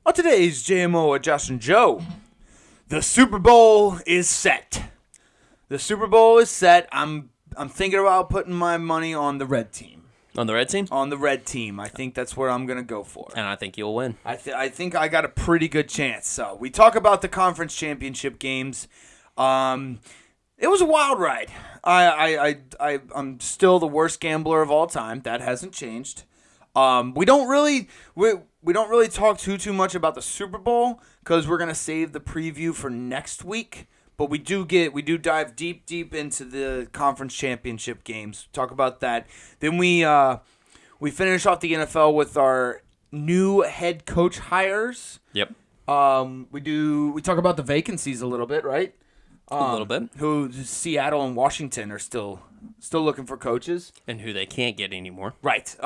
On today's JMO with Josh and Joe, the Super Bowl is set. The Super Bowl is set. I'm thinking about putting my money on the red team. On the red team? On the red team. I think that's where I'm going to go for. And I think you'll win. I think I got a pretty good chance. So we talk about the conference championship games. It was a wild ride. I'm still the worst gambler of all time. That hasn't changed. We don't really talk too much about the Super Bowl because we're gonna save the preview for next week. But we do dive deep into the conference championship games. Talk about that. Then we finish off the NFL with our new head coach hires. Yep. We talk about the vacancies a little bit, right? A little bit. Who Seattle and Washington are still looking for coaches. And who they can't get anymore. Right.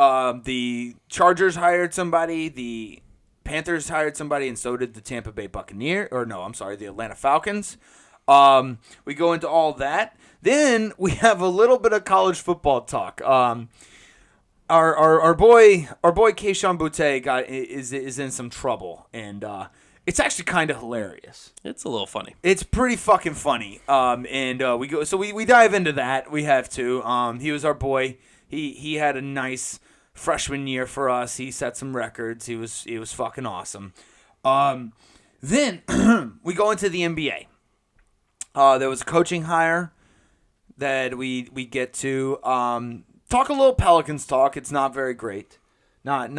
The Chargers hired somebody, the Panthers hired somebody, and so did the Tampa Bay the Atlanta Falcons. We go into all that. Then we have a little bit of college football talk. Our boy Kayshon boutte is in some trouble, and it's actually kind of hilarious. It's a little funny. It's pretty fucking funny. We dive into that. We have to. He was our boy. He had a nice freshman year for us. He set some records. He was fucking awesome. Then we go into the NBA. There was a coaching hire that we get to talk a little Pelicans talk. It's not very great. Not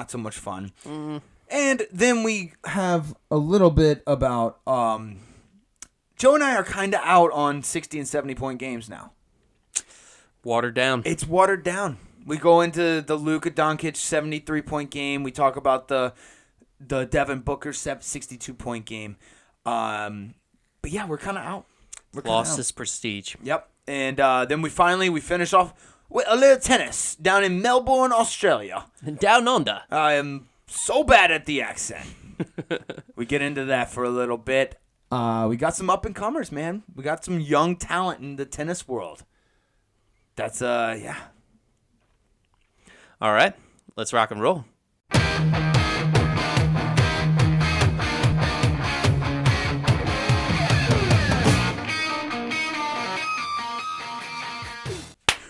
so much fun. Mm. And then we have a little bit about Joe and I are kind of out on 60 and 70 point games now. Watered down. It's watered down. We go into the Luka Doncic 73 point game. We talk about the Devin Booker 62 point game. But yeah, we're kind of out. Lost his prestige. Yep. And then we finish off with a little tennis down in Melbourne, Australia. Down under. I am so bad at the accent. We get into that for a little bit. We got some up and comers, man. We got some young talent in the tennis world. That's yeah. All right, let's rock and roll.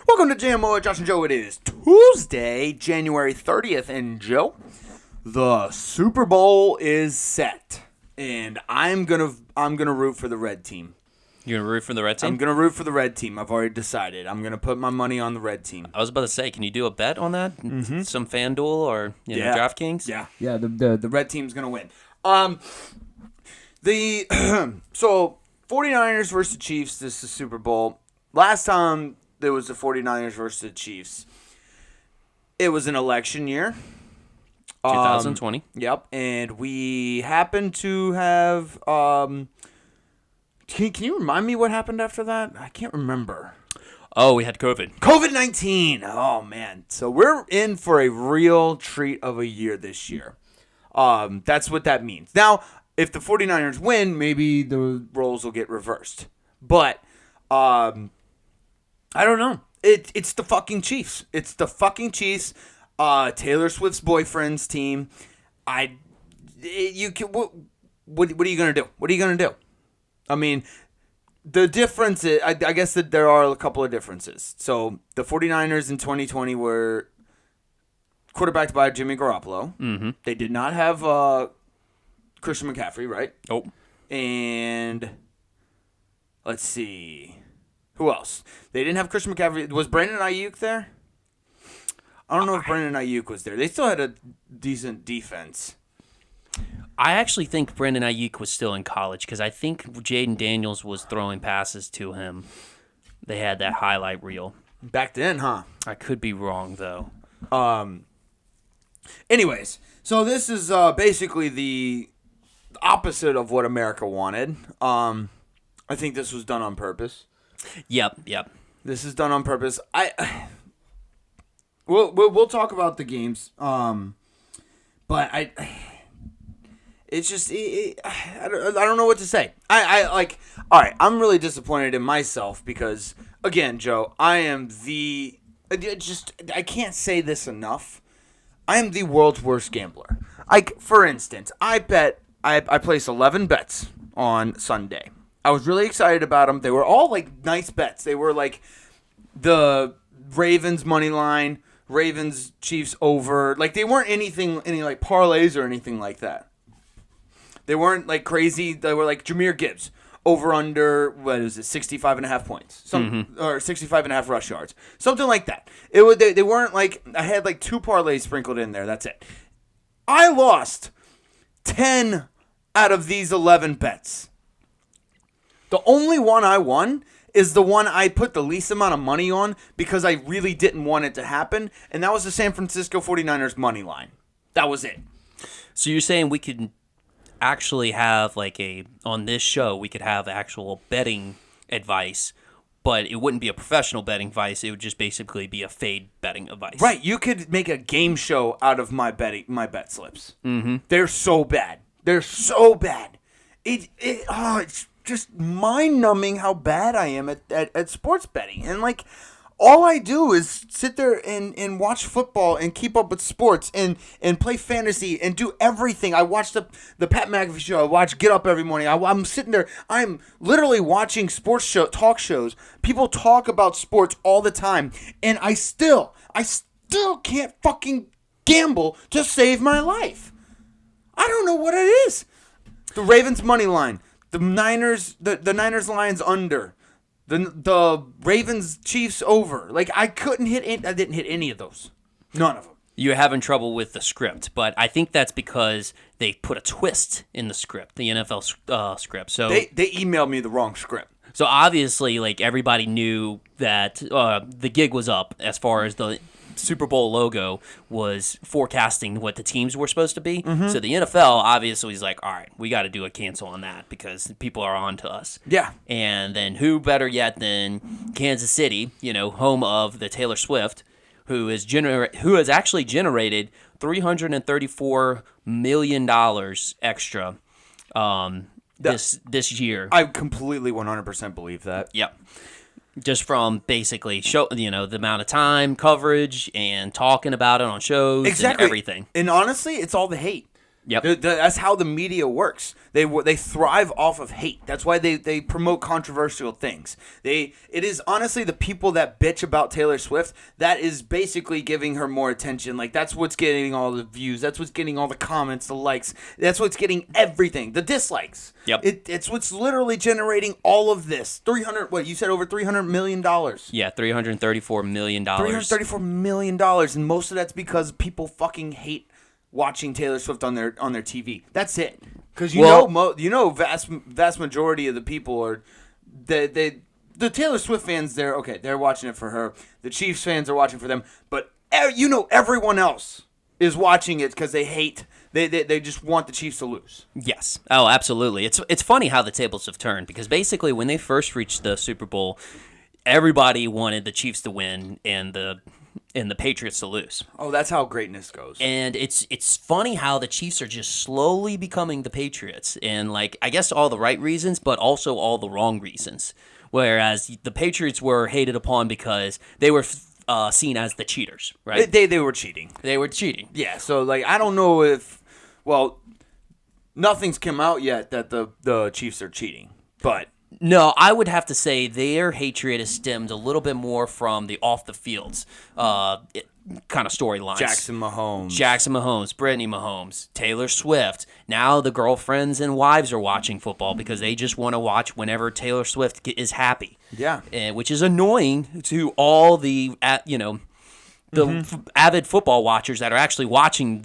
Welcome to JMO with Josh and Joe. It is Tuesday, January 30th, and Joe, the Super Bowl is set, and I'm gonna root for the red team. You're gonna root for the red team? I'm gonna root for the red team. I've already decided. I'm gonna put my money on the red team. I was about to say, can you do a bet on that? Mm-hmm. Some FanDuel or DraftKings? Yeah. The red team's gonna win. So 49ers versus the Chiefs. This is Super Bowl. Last time there was the 49ers versus the Chiefs. It was an election year. 2020. Yep, and we happen to have. Can you remind me what happened after that? I can't remember. Oh, we had COVID. COVID-19. Oh man, so we're in for a real treat of a year this year. That's what that means. Now, if the 49ers win, maybe the roles will get reversed. But I don't know. It's the fucking Chiefs. It's the fucking Chiefs. Taylor Swift's boyfriend's team. What are you gonna do? What are you gonna do? I mean, the difference is, I guess that there are a couple of differences. So the 49ers in 2020 were quarterbacked by Jimmy Garoppolo. Mm-hmm. They did not have Christian McCaffrey, right? Nope. And let's see. Who else? They didn't have Christian McCaffrey. Was Brandon Ayuk there? I don't know if Brandon Ayuk was there. They still had a decent defense. I actually think Brandon Ayuk was still in college because I think Jaden Daniels was throwing passes to him. They had that highlight reel. Back then, huh? I could be wrong, though. Anyways, so this is basically the opposite of what America wanted. I think this was done on purpose. Yep. This is done on purpose. We'll talk about the games. But it's just I don't know what to say. All right. I'm really disappointed in myself because again, Joe, I can't say this enough. I am the world's worst gambler. Like, for instance, I placed 11 bets on Sunday. I was really excited about them. They were all, like, nice bets. They were, like, the Ravens money line, Ravens Chiefs over. Like, they weren't any, like, parlays or anything like that. They weren't, like, crazy. They were, like, Jahmyr Gibbs. Over under, what is it, 65.5 points. Or 65.5 rush yards. Something like that. They weren't, like, I had, like, 2 parlays sprinkled in there. That's it. I lost 10 out of these 11 bets. The only one I won is the one I put the least amount of money on because I really didn't want it to happen, and that was the San Francisco 49ers money line. That was it. So you're saying we could actually have, like, on this show, we could have actual betting advice, but it wouldn't be a professional betting advice. It would just basically be a fade betting advice. Right. You could make a game show out of my bet slips. Mm-hmm. They're so bad. They're so bad. It's just mind-numbing how bad I am at sports betting. And, like, all I do is sit there and watch football and keep up with sports and play fantasy and do everything. I watch the Pat McAfee show. I watch Get Up every morning. I'm sitting there. I'm literally watching talk shows. People talk about sports all the time. And I still can't fucking gamble to save my life. I don't know what it is. The Ravens money line. The Niners Lions under. The Ravens Chiefs over. Like, I didn't hit any of those. None of them. You're having trouble with the script, but I think that's because they put a twist in the script, the NFL script. So they emailed me the wrong script. So obviously, like, everybody knew that the gig was up as far as the Super Bowl logo was forecasting what the teams were supposed to be. Mm-hmm. So the NFL obviously is like, all right, we got to do a cancel on that because people are on to us. Yeah. And then who better yet than Kansas City, home of the Taylor Swift, who has actually generated $334 million extra this year. I completely 100% believe that. Yep. Just from basically the amount of time, coverage, and talking about it on shows and everything. And honestly, it's all the hate. Yep. That's how the media works. They thrive off of hate. That's why they promote controversial things. It is honestly the people that bitch about Taylor Swift that is basically giving her more attention. Like, that's what's getting all the views. That's what's getting all the comments, the likes. That's what's getting everything. The dislikes. Yep. It's what's literally generating all of this. You said over $300 million. Yeah, $334 million. $334 million, and most of that's because people fucking hate watching Taylor Swift on their TV. That's it. Because vast majority of the people are the Taylor Swift fans. They're watching it for her. The Chiefs fans are watching for them. But everyone else is watching it because they hate. They just want the Chiefs to lose. Yes. Oh, absolutely. It's funny how the tables have turned because basically when they first reached the Super Bowl, everybody wanted the Chiefs to win and the Patriots to lose. Oh, that's how greatness goes. And it's funny how the Chiefs are just slowly becoming the Patriots. And, like, I guess all the right reasons, but also all the wrong reasons. Whereas the Patriots were hated upon because they were seen as the cheaters, right? They were cheating. They were cheating. Yeah, so, like, I don't know if... Well, nothing's come out yet that the Chiefs are cheating, but... No, I would have to say their hatred is stemmed a little bit more from the off the fields kind of storylines. Jackson Mahomes, Brittany Mahomes, Taylor Swift. Now the girlfriends and wives are watching football because they just want to watch whenever Taylor Swift is happy. Yeah, which is annoying to all the avid football watchers that are actually watching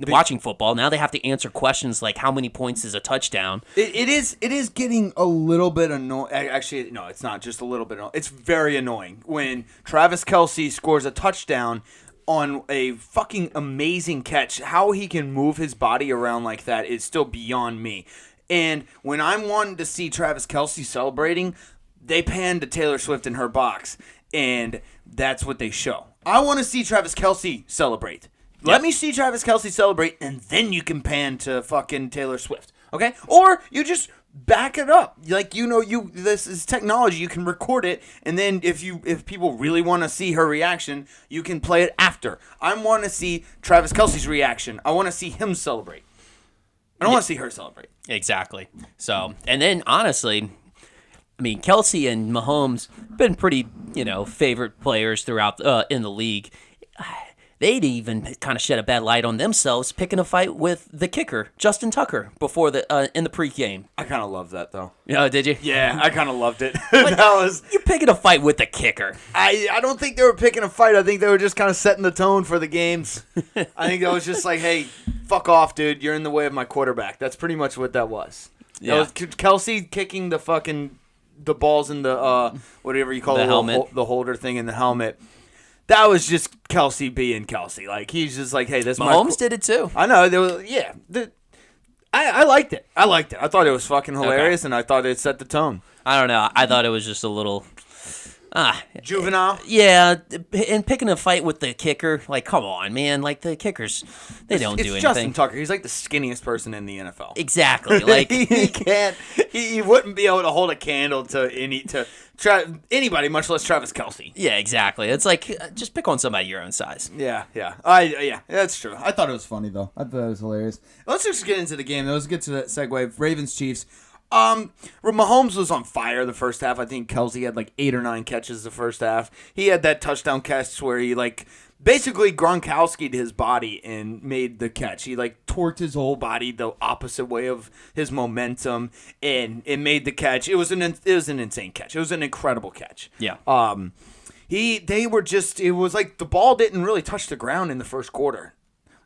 watching football. Now they have to answer questions like how many points is a touchdown. It is getting a little bit annoying. Actually, no, it's not just a little bit annoying. It's very annoying when Travis Kelce scores a touchdown on a fucking amazing catch. How he can move his body around like that is still beyond me. And when I'm wanting to see Travis Kelce celebrating, they pan to Taylor Swift in her box, and that's what they show. I want to see Travis Kelce celebrate. Let me see Travis Kelce celebrate, and then you can pan to fucking Taylor Swift, okay? Or you just back it up. Like, this is technology. You can record it, and then if people really want to see her reaction, you can play it after. I want to see Travis Kelce's reaction. I want to see him celebrate. I don't want to see her celebrate. Exactly. So, and then honestly, I mean, Kelsey and Mahomes been pretty, favorite players throughout in the league. They'd even kind of shed a bad light on themselves picking a fight with the kicker, Justin Tucker, before in the pregame. I kind of loved that though. Oh, did you? Yeah, I kind of loved it. You're picking a fight with the kicker. I don't think they were picking a fight. I think they were just kind of setting the tone for the games. I think that was just like, hey, fuck off, dude. You're in the way of my quarterback. That's pretty much what that was. Yeah. That was Kelsey kicking the balls in the whatever you call the it, helmet, the holder thing in the helmet. That was just Kelsey being Kelsey. Like, he's just like, hey, this Mahomes did it too. I know. I liked it. I thought it was fucking hilarious, and I thought it set the tone. I don't know. I thought it was just a little juvenile. Yeah, and picking a fight with the kicker, like, come on, man. Like, the kickers, they don't do anything. It's Justin Tucker. He's like the skinniest person in the NFL. Exactly. Like he can't. He wouldn't be able to hold a candle to anybody, much less Travis Kelce. Yeah, exactly. It's like, just pick on somebody your own size. Yeah. Yeah, that's true. I thought it was funny though. I thought it was hilarious. Let's just get into the game. Let's get to that segue. Ravens Chiefs. Mahomes was on fire the first half. I think Kelce had like 8 or 9 catches the first half. He had that touchdown catch where he basically Gronkowski'd his body and made the catch. He torqued his whole body the opposite way of his momentum and it made the catch. It was an insane catch. It was an incredible catch. Yeah. It was like the ball didn't really touch the ground in the first quarter.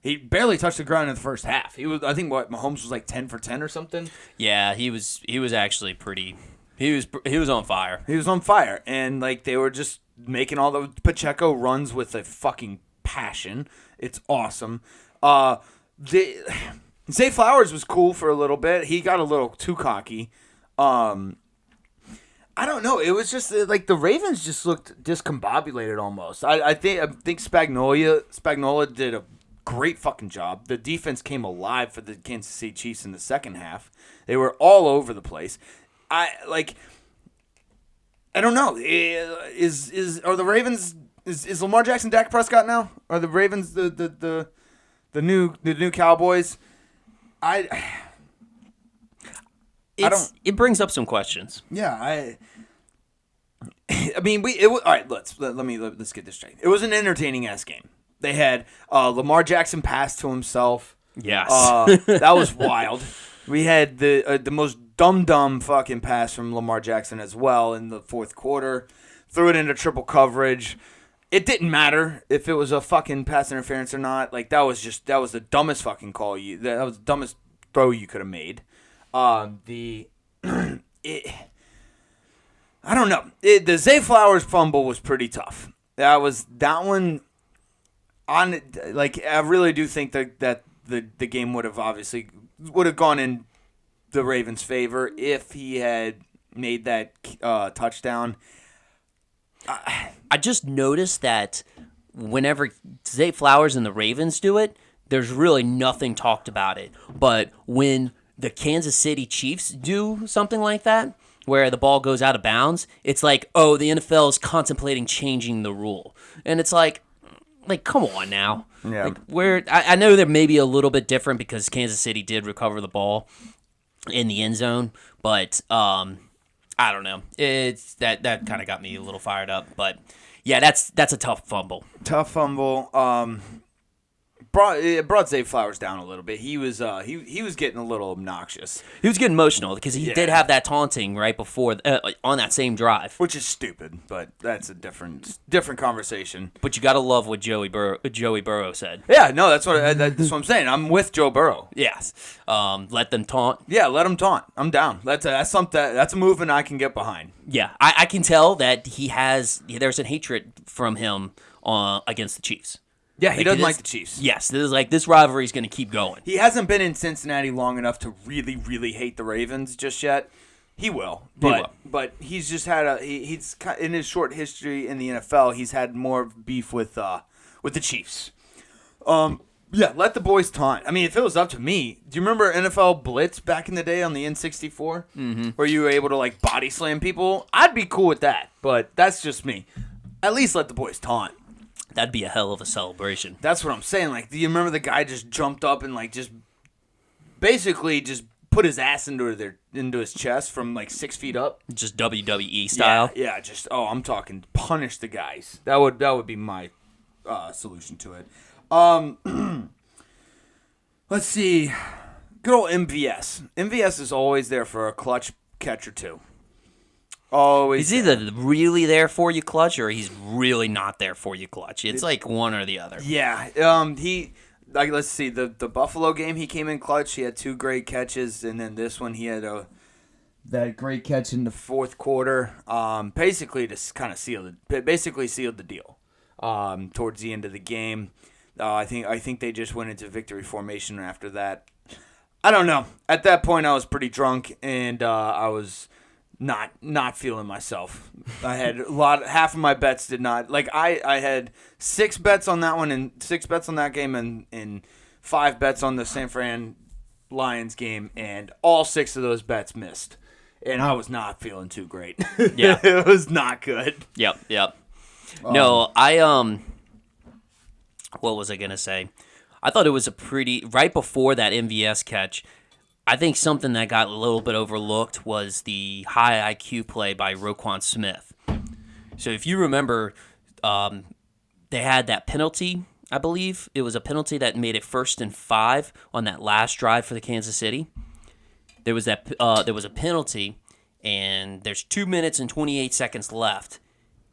He barely touched the ground in the first half. I think Mahomes was like 10 for 10 or something. Yeah, he was actually pretty. He was on fire. He was on fire, and they were just making all the Pacheco runs with a fucking passion. It's awesome. Zay Flowers was cool for a little bit. He got a little too cocky. I don't know. It was just the Ravens just looked discombobulated almost. I think Spagnuolo did a great fucking job. The defense came alive for the Kansas City Chiefs in the second half. They were all over the place. I don't know. Are the Ravens? Is Lamar Jackson Dak Prescott now? Are the Ravens the new Cowboys? It brings up some questions. Yeah, I mean, all right. Let's get this straight. It was an entertaining ass game. They had Lamar Jackson pass to himself. Yes. That was wild. We had the most dumb fucking pass from Lamar Jackson as well in the fourth quarter. Threw it into triple coverage. It didn't matter if it was a fucking pass interference or not. That was the dumbest fucking call that was the dumbest throw you could have made. I don't know. The Zay Flowers fumble was pretty tough. That one. I really do think that the game would have gone in the Ravens' favor if he had made that touchdown. I just noticed that whenever Zay Flowers and the Ravens do it, there's really nothing talked about it. But when the Kansas City Chiefs do something like that, where the ball goes out of bounds, it's like, oh, the NFL is contemplating changing the rule. And it's like, come on now. Yeah. I know they're maybe a little bit different because Kansas City did recover the ball in the end zone, but I don't know. It's that kind of got me a little fired up, but yeah, that's a tough fumble. Tough fumble. Brought Zay Flowers down a little bit. He was getting a little obnoxious. He was getting emotional because he did have that taunting right before on that same drive, which is stupid. But that's a different conversation. But you gotta love what Joey Burrow said. Yeah, no, that's what I'm saying. I'm with Joe Burrow. Yes, let them taunt. Yeah, let them taunt. I'm down. That's a movement I can get behind. Yeah, I can tell that there's a hatred from him against the Chiefs. Yeah, he doesn't like the Chiefs. Yes, this rivalry is going to keep going. He hasn't been in Cincinnati long enough to really, really hate the Ravens just yet. He will, but he's just had he's in his short history in the NFL, he's had more beef with the Chiefs. Yeah, let the boys taunt. I mean, if it was up to me, do you remember NFL Blitz back in the day on the N64? Where you were able to, like, body slam people? I'd be cool with that, but that's just me. At least let the boys taunt. That'd be a hell of a celebration. That's what I'm saying. Like, do you remember the guy just jumped up and, like, just basically just put his ass into his chest from, like, 6 feet up? Just WWE style? Yeah, just, I'm talking punish the guys. That would be my solution to it. Let's see. Good old MVS. MVS is always there for a clutch catch or two. Always. He's either really there for you clutch or he's really not there for you clutch. It's like one or the other. Yeah. Let's see. The Buffalo game, he came in clutch. He had 2 great catches, and then this one he had that great catch in the fourth quarter. Basically just kind of sealed the deal. Towards the end of the game. I think they just went into victory formation after that. I don't know. At that point, I was pretty drunk, and I was not feeling myself. I had half of my bets did not. Like, I had 6 bets on that one, and 6 bets on that game, and 5 bets on the San Fran Lions game, and all 6 of those bets missed. And I was not feeling too great. Yeah. It was not good. Yep. No, what was I going to say? I thought it was right before that MVS catch, I think something that got a little bit overlooked was the high IQ play by Roquan Smith. So if you remember, they had that penalty, I believe. It was a penalty that made it 1st and 5 on that last drive for the Kansas City. There was a penalty, and there's 2 minutes and 28 seconds left,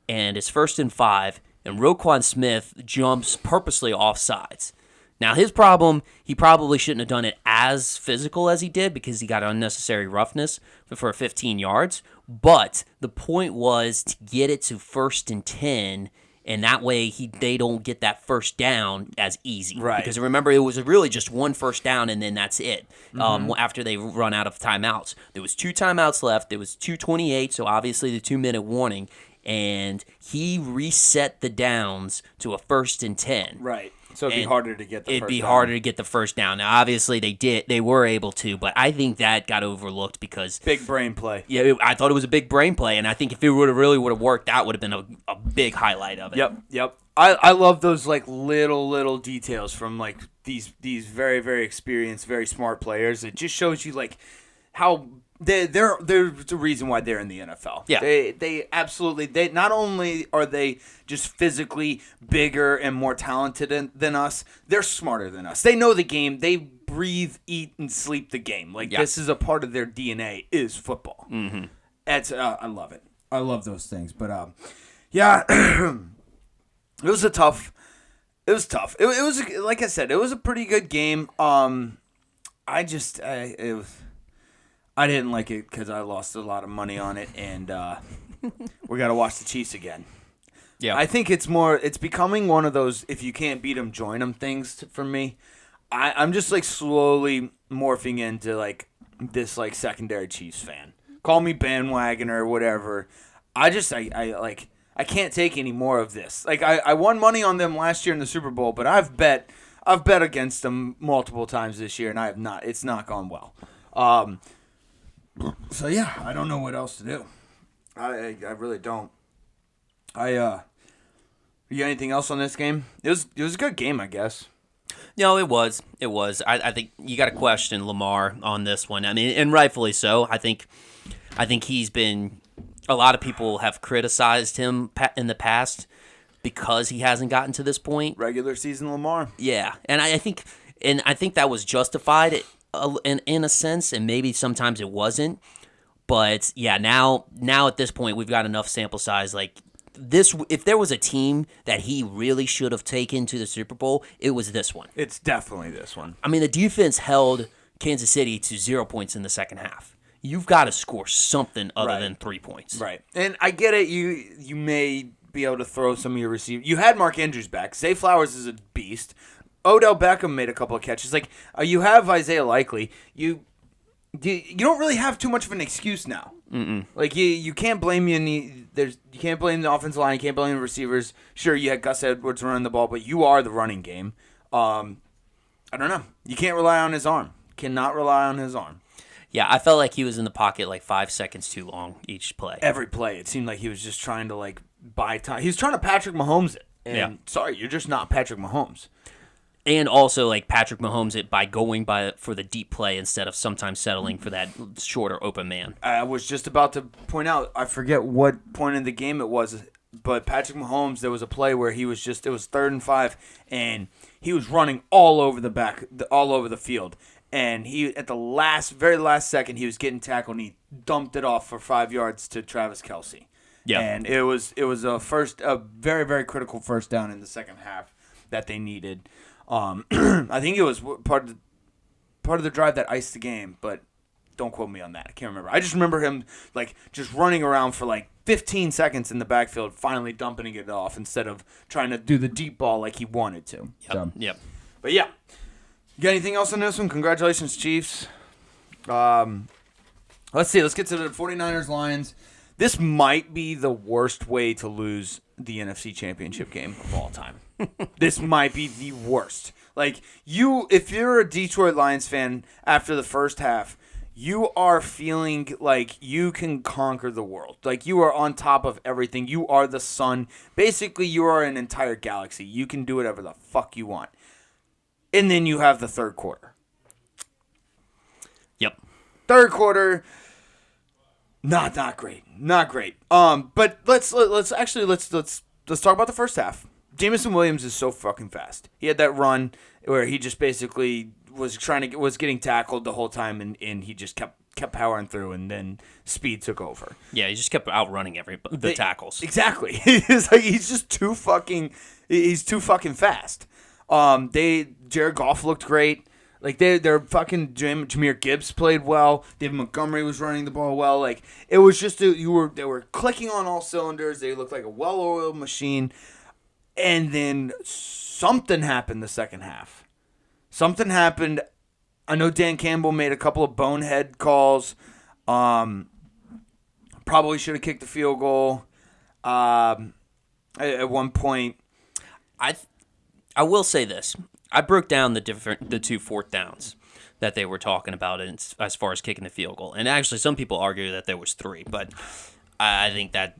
and it's 1st and 5, and Roquan Smith jumps purposely off sides. Now, his problem, he probably shouldn't have done it as physical as he did because he got unnecessary roughness for 15 yards. But the point was to get it to 1st and 10, and that way they don't get that first down as easy. Right. Because remember, it was really just 1 first down, and then that's it. After they run out of timeouts. There was 2 timeouts left. There was 2:28, so obviously the 2-minute warning. And he reset the downs to a 1st and 10. Right. So it'd be harder to get the first down. It'd be harder to get the first down. Now, obviously, they were able to, but I think that got overlooked because... Big brain play. Yeah, I thought it was a big brain play, and I think if it really would have worked, that would have been a big highlight of it. Yep. I love those, like, little details from, like, these very, very experienced, very smart players. It just shows you, like, how... They're the reason why they're in the NFL. Yeah. They absolutely not only are they just physically bigger and more talented than us, they're smarter than us. They know the game. They breathe, eat, and sleep the game. Like, This is a part of their DNA is football. Mm-hmm. I love it. I love those things. But yeah, it was tough. It was like I said, it was a pretty good game. I didn't like it because I lost a lot of money on it, and we got to watch the Chiefs again. Yeah, I think it's becoming one of those if you can't beat them, join them things for me. I'm just like slowly morphing into like this like secondary Chiefs fan. Call me bandwagon or whatever. I can't take any more of this. Like I won money on them last year in the Super Bowl, but I've bet against them multiple times this year, and I have not. It's not gone well. So yeah, I don't know what else to do. I really don't. You got anything else on this game? It was a good game, I guess. No, it was. I think you got to question Lamar on this one. I mean, and rightfully so. I think he's been. A lot of people have criticized him in the past because he hasn't gotten to this point. Regular season Lamar. Yeah, and I think that was justified. In a sense, and maybe sometimes it wasn't, but yeah, now at this point we've got enough sample size. Like this, if there was a team that he really should have taken to the Super Bowl, it was this one. It's definitely this one. I mean, the defense held Kansas City to 0 points in the second half. You've got to score something other than 3 points, right? And I get it. You may be able to throw some of your receivers. You had Mark Andrews back. Zay Flowers is a beast. Odell Beckham made a couple of catches. Like you have Isaiah Likely. You don't really have too much of an excuse now. Mm-mm. Like you can't blame you can't blame the offensive line. You can't blame the receivers. Sure, you had Gus Edwards running the ball, but you are the running game. I don't know. You can't rely on his arm. Cannot rely on his arm. Yeah, I felt like he was in the pocket like 5 seconds too long each play. Every play, it seemed like he was just trying to like buy time. He was trying to Patrick Mahomes it. And sorry, you're just not Patrick Mahomes. And also like Patrick Mahomes it by going for the deep play instead of sometimes settling for that shorter open man. I was just about to point out, I forget what point in the game it was, but Patrick Mahomes, there was a play where it was 3rd and 5, and he was running all over the field. And he, at the very last second, he was getting tackled, and he dumped it off for 5 yards to Travis Kelce. Yeah, and it was a very, very critical first down in the second half that they needed. I think it was part of the drive that iced the game, but don't quote me on that. I can't remember. I just remember him like just running around for like 15 seconds in the backfield, finally dumping it off instead of trying to do the deep ball like he wanted to. Yep. But yeah. You got anything else on this one? Congratulations, Chiefs. Let's see. Let's get to the 49ers Lions. This might be the worst way to lose the NFC Championship game of all time. This might be the worst. Like, if you're a Detroit Lions fan after the first half, you are feeling like you can conquer the world. Like, you are on top of everything. You are the sun. Basically, you are an entire galaxy. You can do whatever the fuck you want. And then you have the third quarter. Yep. Third quarter, not great. Not great. But let's talk about the first half. Jameson Williams is so fucking fast. He had that run where he just basically was getting tackled the whole time, and he just kept powering through, and then speed took over. Yeah, he just kept outrunning the tackles. Exactly. He's just too fucking fast. Jared Goff looked great. Like they're fucking Jahmyr Gibbs played well. David Montgomery was running the ball well. Like it was just they were clicking on all cylinders. They looked like a well-oiled machine. And then something happened the second half. Something happened. I know Dan Campbell made a couple of bonehead calls. Probably should have kicked the field goal. At one point, I will say this. I broke down the 2 fourth downs that they were talking about as far as kicking the field goal. And actually, some people argue that there was 3, but I think that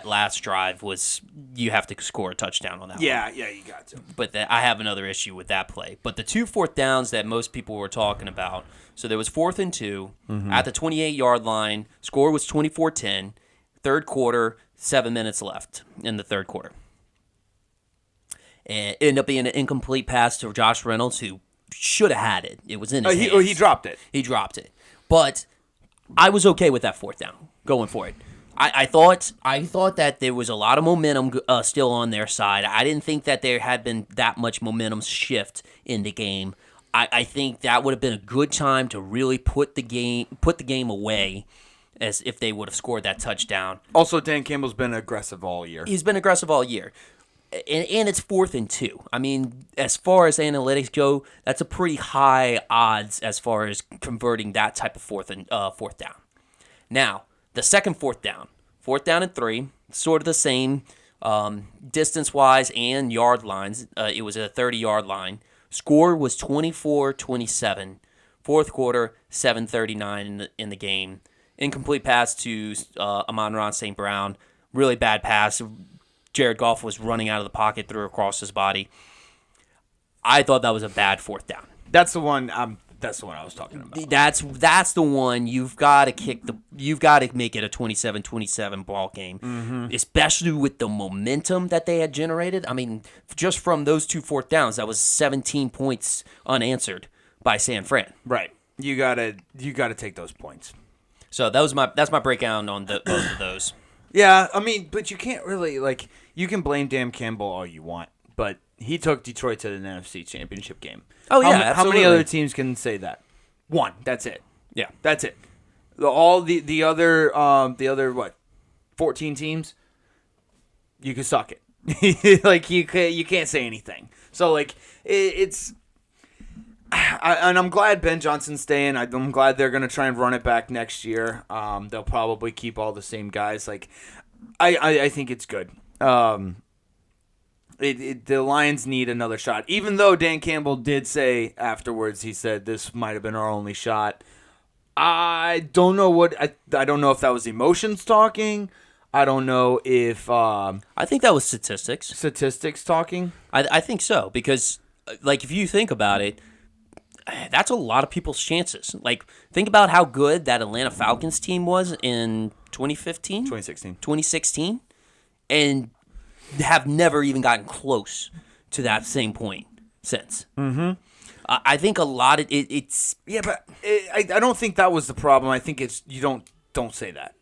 last drive was you have to score a touchdown on that one. Yeah, you got to. But I have another issue with that play. But the 2 fourth downs that most people were talking about, so there was 4th and 2 at the 28-yard line. Score was 24-10. Third quarter, 7 minutes left in the third quarter. And it ended up being an incomplete pass to Josh Reynolds, who should have had it. It was in his hands. He dropped it. He dropped it. But I was okay with that 4th down, going for it. I thought that there was a lot of momentum still on their side. I didn't think that there had been that much momentum shift in the game. I think that would have been a good time to really put the game away, as if they would have scored that touchdown. Also, Dan Campbell's been aggressive all year. He's been aggressive all year. And it's 4th and 2. I mean, as far as analytics go, that's a pretty high odds as far as converting that type of fourth down. Now, the second 4th down. 4th down and 3, sort of the same distance-wise and yard lines. It was a 30-yard line. Score was 24-27. Fourth quarter, 7:39 in the game. Incomplete pass to Amon-Ra St. Brown. Really bad pass. Jared Goff was running out of the pocket, threw across his body. I thought that was a bad 4th down. That's the one. That's the one I was talking about. That's the one you've got to you've got to make it a 27-27 ball game, especially with the momentum that they had generated. I mean, just from those 2 4th downs, that was 17 points unanswered by San Fran. Right. You gotta take those points. So that's my breakdown on both of those. Yeah, I mean, but you can't really you can blame Dan Campbell all you want, but he took Detroit to the NFC Championship game. Oh yeah, how many other teams can say that? One. That's it. Yeah, that's it. All the other what, 14 teams, you can suck it. Like you can't say anything. So it's. And I'm glad Ben Johnson's staying. I'm glad they're gonna try and run it back next year. They'll probably keep all the same guys. I think it's good. the Lions need another shot. Even though Dan Campbell did say afterwards, he said this might have been our only shot. I don't know I don't know if that was emotions talking. I don't know if I think that was statistics talking. I think so, because like if you think about it, that's a lot of people's chances. Like, think about how good that Atlanta Falcons team was in 2016, and have never even gotten close to that same point since. Mm-hmm. I think a lot of it's but I don't think that was the problem. I think it's you don't say that.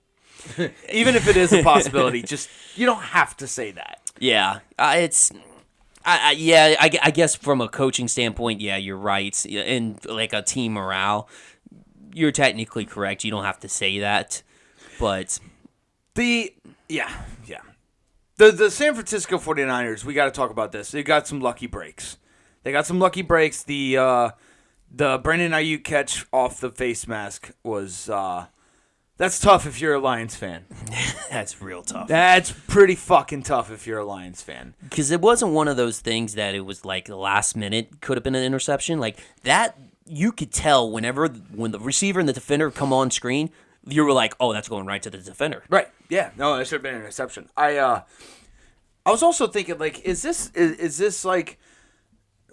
Even if it is a possibility, just you don't have to say that. Yeah, I guess from a coaching standpoint, yeah, you're right. And like a team morale, you're technically correct. You don't have to say that, but the San Francisco 49ers, we got to talk about this. They got some lucky breaks. The Brandon Ayuk catch off the face mask was that's tough if you're a Lions fan. That's real tough. That's pretty fucking tough if you're a Lions fan. Because it wasn't one of those things that it was like the last minute could have been an interception. Like that, you could tell when the receiver and the defender come on screen, you were like, oh, that's going right to the defender. Right. Yeah. No, that should have been an interception. I was also thinking, like, is this like,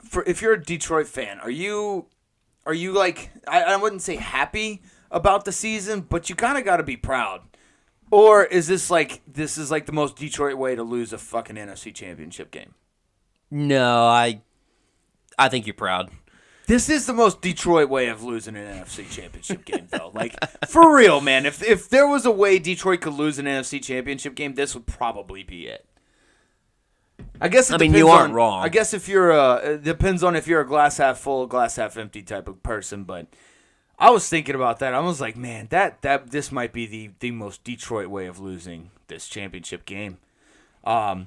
for if you're a Detroit fan, are you like, I wouldn't say happy about the season, but you kind of got to be proud. Or is this like the most Detroit way to lose a fucking NFC championship game? No, I think you're proud. This is the most Detroit way of losing an NFC championship game, though. Like, for real, man. If there was a way Detroit could lose an NFC championship game, this would probably be it. I guess you aren't wrong. I guess if you're it depends on if you're a glass half full, glass half empty type of person, but I was thinking about that. I was like, man, that this might be the most Detroit way of losing this championship game. But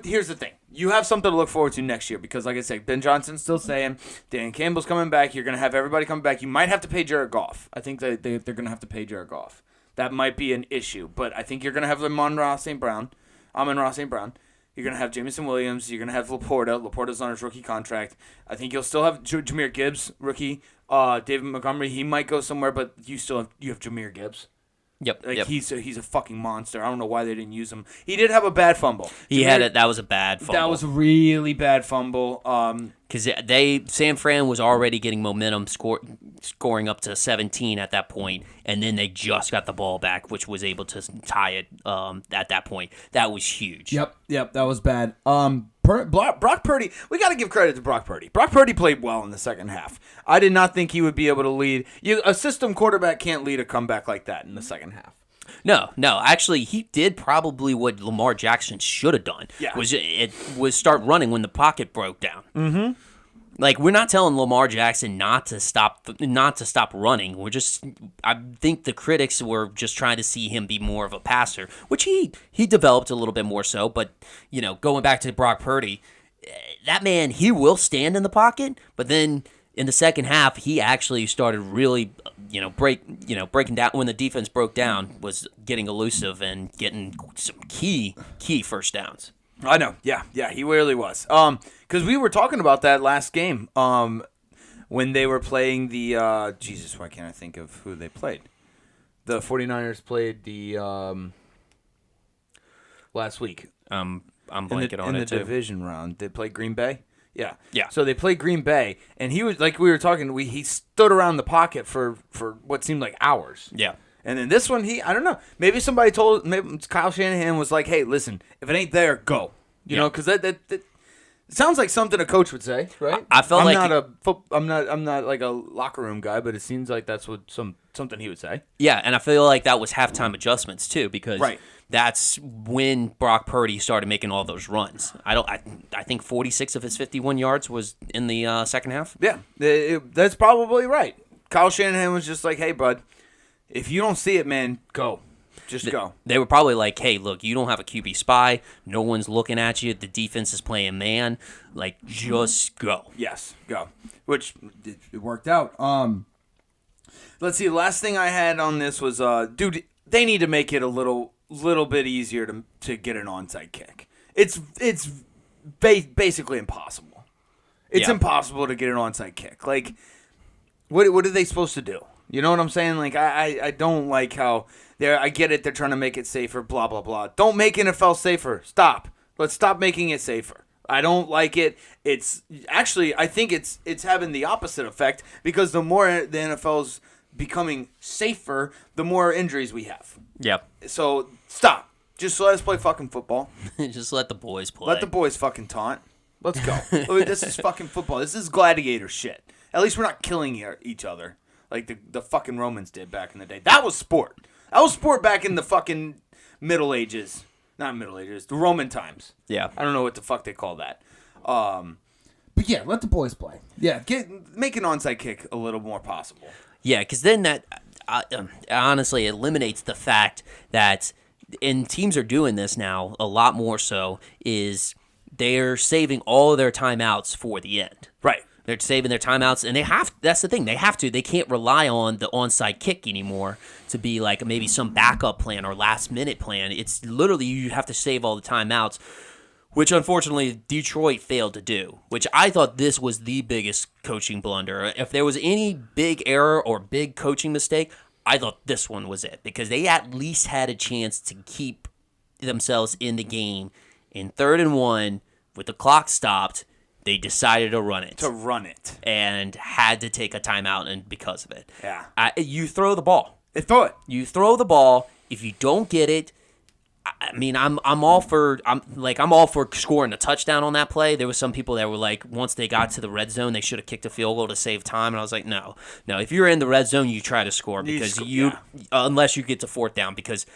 here's the thing. You have something to look forward to next year because, like I said, Ben Johnson's still saying, Dan Campbell's coming back. You're going to have everybody coming back. You might have to pay Jared Goff. I think they're going to have to pay Jared Goff. That might be an issue, but I think you're going to have Amon-Ra St. Brown. You're going to have Jameson Williams. You're going to have Laporta. Laporta's on his rookie contract. I think you'll still have Jahmyr Gibbs, rookie. David Montgomery, he might go somewhere, but you have Jahmyr Gibbs. Yep. He's a fucking monster. I don't know why they didn't use him. He did have a bad fumble. That was a bad fumble. That was a really bad fumble. Because San Fran was already getting momentum, scoring up to 17 at that point, and then they just got the ball back, which was able to tie it at that point. That was huge. Yep, that was bad. Brock Purdy, we got to give credit to Brock Purdy. Brock Purdy played well in the second half. I did not think he would be able to lead. A system quarterback can't lead a comeback like that in the second half. No. Actually, he did probably what Lamar Jackson should have done. Yeah. Was start running when the pocket broke down. Mm-hmm. Like, we're not telling Lamar Jackson not to stop running. I think the critics were just trying to see him be more of a passer, which he developed a little bit more so. But, going back to Brock Purdy, that man, he will stand in the pocket, but then in the second half, he actually started really, breaking down when the defense broke down, was getting elusive and getting some key first downs. I know. Yeah, he really was. Because we were talking about that last game when they were playing the Jesus, why can't I think of who they played? The 49ers played the last week. I'm blanking on it, in the too. division round. They played Green Bay? Yeah. Yeah. So they played Green Bay, and he was, like we were talking, he stood around the pocket for what seemed like hours. Yeah. And then this one, I don't know. Maybe maybe Kyle Shanahan was like, hey, listen, if it ain't there, go. You know, because that it sounds like something a coach would say, right? I'm not like a locker room guy, but it seems like that's what something he would say. Yeah, and I feel like that was halftime adjustments too, because that's when Brock Purdy started making all those runs. I think 46 of his 51 yards was in the second half. Yeah, that's probably right. Kyle Shanahan was just like, hey, bud, if you don't see it, man, go. Just go. They were probably like, hey, look, you don't have a QB spy. No one's looking at you. The defense is playing man. Like, just go. Yes, go. Which, it worked out. Let's see. The last thing I had on this was, dude, they need to make it a little bit easier to get an onside kick. It's basically impossible. It's impossible to get an onside kick. Like, what are they supposed to do? You know what I'm saying? Like, I don't like how I get it. They're trying to make it safer, blah, blah, blah. Don't make NFL safer. Stop. Let's stop making it safer. I don't like it. It's actually, I think it's having the opposite effect because the more the NFL's becoming safer, the more injuries we have. Yep. So stop. Just let us play fucking football. Just let the boys play. Let the boys fucking taunt. Let's go. This is fucking football. This is gladiator shit. At least we're not killing each other like the fucking Romans did back in the day. That was sport. That was sport back in the fucking Middle Ages. Not Middle Ages. The Roman times. Yeah. I don't know what the fuck they call that. But yeah, let the boys play. Yeah, make an onside kick a little more possible. Yeah, because then that honestly eliminates the fact that, and teams are doing this now a lot more so, is they're saving all of their timeouts for the end. Right. They're saving their timeouts, and that's the thing. They have to. They can't rely on the onside kick anymore to be like maybe some backup plan or last-minute plan. It's literally you have to save all the timeouts, which unfortunately Detroit failed to do, which I thought this was the biggest coaching blunder. If there was any big error or big coaching mistake, I thought this one was it, because they at least had a chance to keep themselves in the game. In 3rd and 1, with the clock stopped, they decided to run it. And had to take a timeout and because of it. Yeah. You throw the ball. Throw it. You throw the ball. If you don't get it, I mean, I'm all for scoring a touchdown on that play. There was some people that were like, once they got to the red zone, they should have kicked a field goal to save time. And I was like, no. If you're in the red zone, you try to score because unless you get to 4th down, because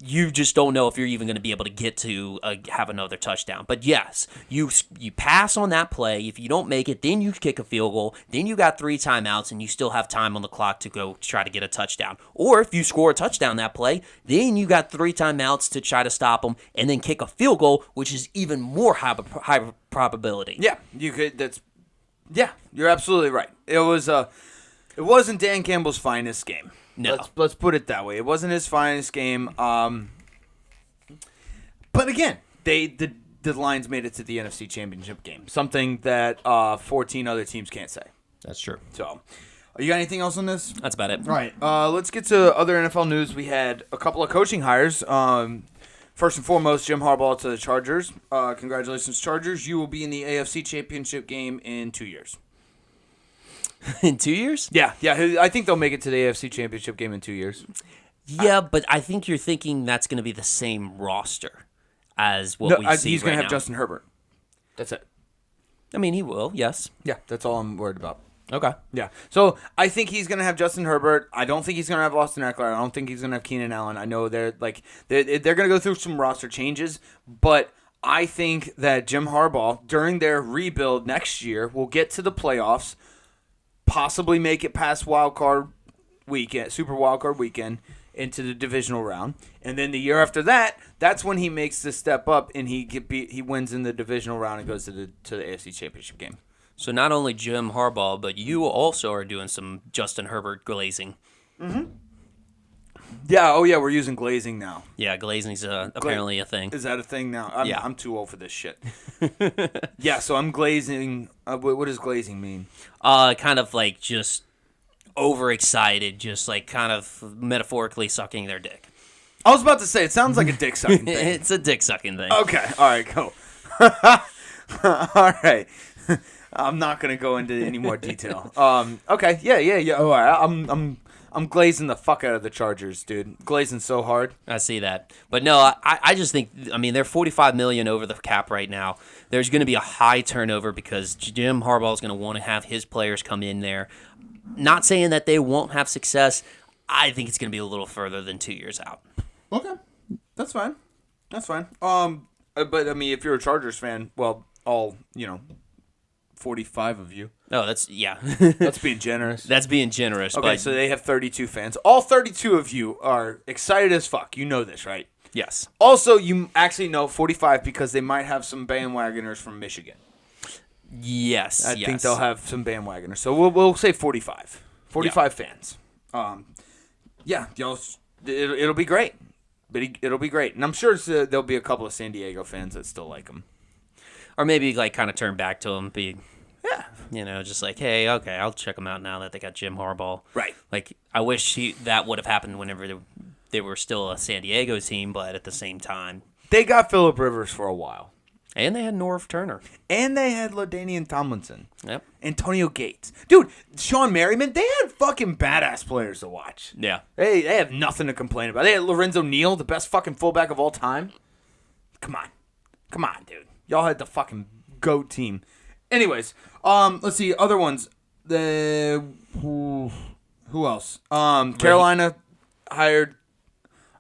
you just don't know if you're even going to be able to get to have another touchdown. But yes, you pass on that play. If you don't make it, then you kick a field goal. Then you got 3 timeouts, and you still have time on the clock to go try to get a touchdown. Or if you score a touchdown that play, then you got 3 timeouts to try to stop them, and then kick a field goal, which is even more high probability. Yeah, you could. You're absolutely right. It wasn't Dan Campbell's finest game. No. Let's put it that way. It wasn't his finest game. But again, the Lions made it to the NFC Championship game. Something that 14 other teams can't say. That's true. So, you got anything else on this? That's about it. All right. Let's get to other NFL news. We had a couple of coaching hires. First and foremost, Jim Harbaugh to the Chargers. Congratulations, Chargers. You will be in the AFC Championship game in 2 years. In 2 years? Yeah. I think they'll make it to the AFC Championship game in 2 years. Yeah, but I think you're thinking that's going to be the same roster as what we see he's going right to have now. Justin Herbert. That's it. I mean, he will, yes. Yeah, that's all I'm worried about. Okay. Yeah. So I think he's going to have Justin Herbert. I don't think he's going to have Austin Eckler. I don't think he's going to have Keenan Allen. I know they're going to go through some roster changes, but I think that Jim Harbaugh, during their rebuild next year, will get to the playoffs, possibly make it past Super Wild Card Weekend into the divisional round, and then the year after that, that's when he makes the step up and he wins in the divisional round and goes to the AFC Championship game. So not only Jim Harbaugh, but you also are doing some Justin Herbert glazing. Mm-hmm. Yeah. Oh yeah, we're using glazing now. Yeah, glazing's apparently a thing. Is that a thing now? I'm too old for this shit. Yeah. Yeah. So I'm glazing. What does glazing mean? Kind of like just overexcited, just like kind of metaphorically sucking their dick. I was about to say, it sounds like a dick sucking thing. It's a dick sucking thing. Okay. All right. Cool. All right. I'm not gonna go into any more detail. Okay. Yeah. All right. I'm glazing the fuck out of the Chargers, dude. Glazing so hard. I see that. But no, I just think, I mean, they're $45 million over the cap right now. There's going to be a high turnover because Jim Harbaugh is going to want to have his players come in there. Not saying that they won't have success. I think it's going to be a little further than 2 years out. Okay. That's fine. But I mean, if you're a Chargers fan, well, all, 45 of you. Oh, that's, yeah. That's being generous. That's being generous. Okay, so they have 32 fans. All 32 of you are excited as fuck. You know this, right? Yes. Also, you actually know 45 because they might have some bandwagoners from Michigan. Yes. I think they'll have some bandwagoners. So we'll say 45. 45 fans. Yeah, it'll be great. But it'll be great. And I'm sure there'll be a couple of San Diego fans that still like them. Or maybe like kind of turn back to him, be Yeah. just like, hey, okay, I'll check them out now that they got Jim Harbaugh. Right. Like, I wish that would have happened whenever they were still a San Diego team, but at the same time. They got Phillip Rivers for a while. And they had Norv Turner. And they had LaDainian Tomlinson. Yep. Antonio Gates. Dude, Sean Merriman, they had fucking badass players to watch. Yeah. They have nothing to complain about. They had Lorenzo Neal, the best fucking fullback of all time. Come on. Come on, dude. Y'all had the fucking GOAT team. Anyways, let's see. Other ones. Who else? Carolina hired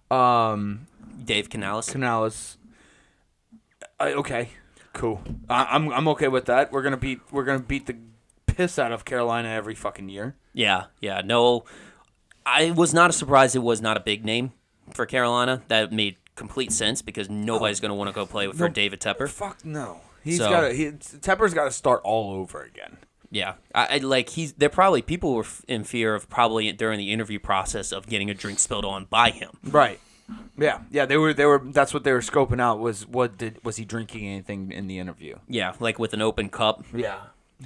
Dave Canales. Okay, cool. I'm okay with that. We're gonna beat the piss out of Carolina every fucking year. Yeah. No, I was not surprised it was not a big name for Carolina. That made complete sense because nobody's going to want to go play for David Tepper. Fuck no. Tepper's got to start all over again. Yeah, they're probably people were in fear of probably during the interview process of getting a drink spilled on by him. Right. Yeah. They were. That's what they were scoping out. Was he drinking anything in the interview? Yeah, like with an open cup. Yeah.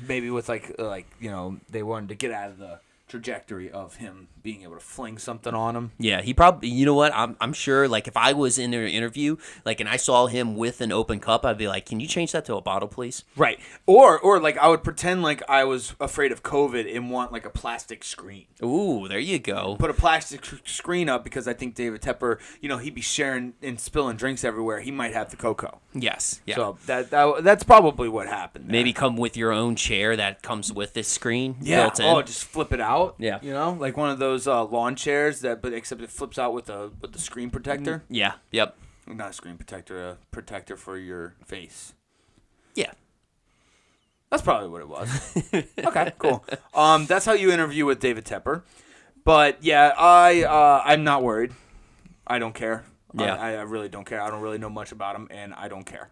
Maybe with they wanted to get out of the trajectory of him being able to fling something on him. Yeah, he probably. You know what? I'm sure. Like if I was in an interview, and I saw him with an open cup, I'd be like, "Can you change that to a bottle, please?" Right. Or like I would pretend like I was afraid of COVID and want like a plastic screen. Ooh, there you go. Put a plastic screen up because I think David Tepper, he'd be sharing and spilling drinks everywhere. He might have the cocoa. Yes. Yeah. So that's probably what happened there. Maybe come with your own chair that comes with this screen. Yeah. Built in. Oh, just flip it out. Yeah. Like one of those lawn chairs except it flips out with the screen protector. Yeah. Yep. Not a screen protector, a protector for your face. Yeah. That's probably what it was. Okay, cool. That's how you interview with David Tepper. But yeah, I'm not worried. I don't care. Yeah. I really don't care. I don't really know much about him, and I don't care.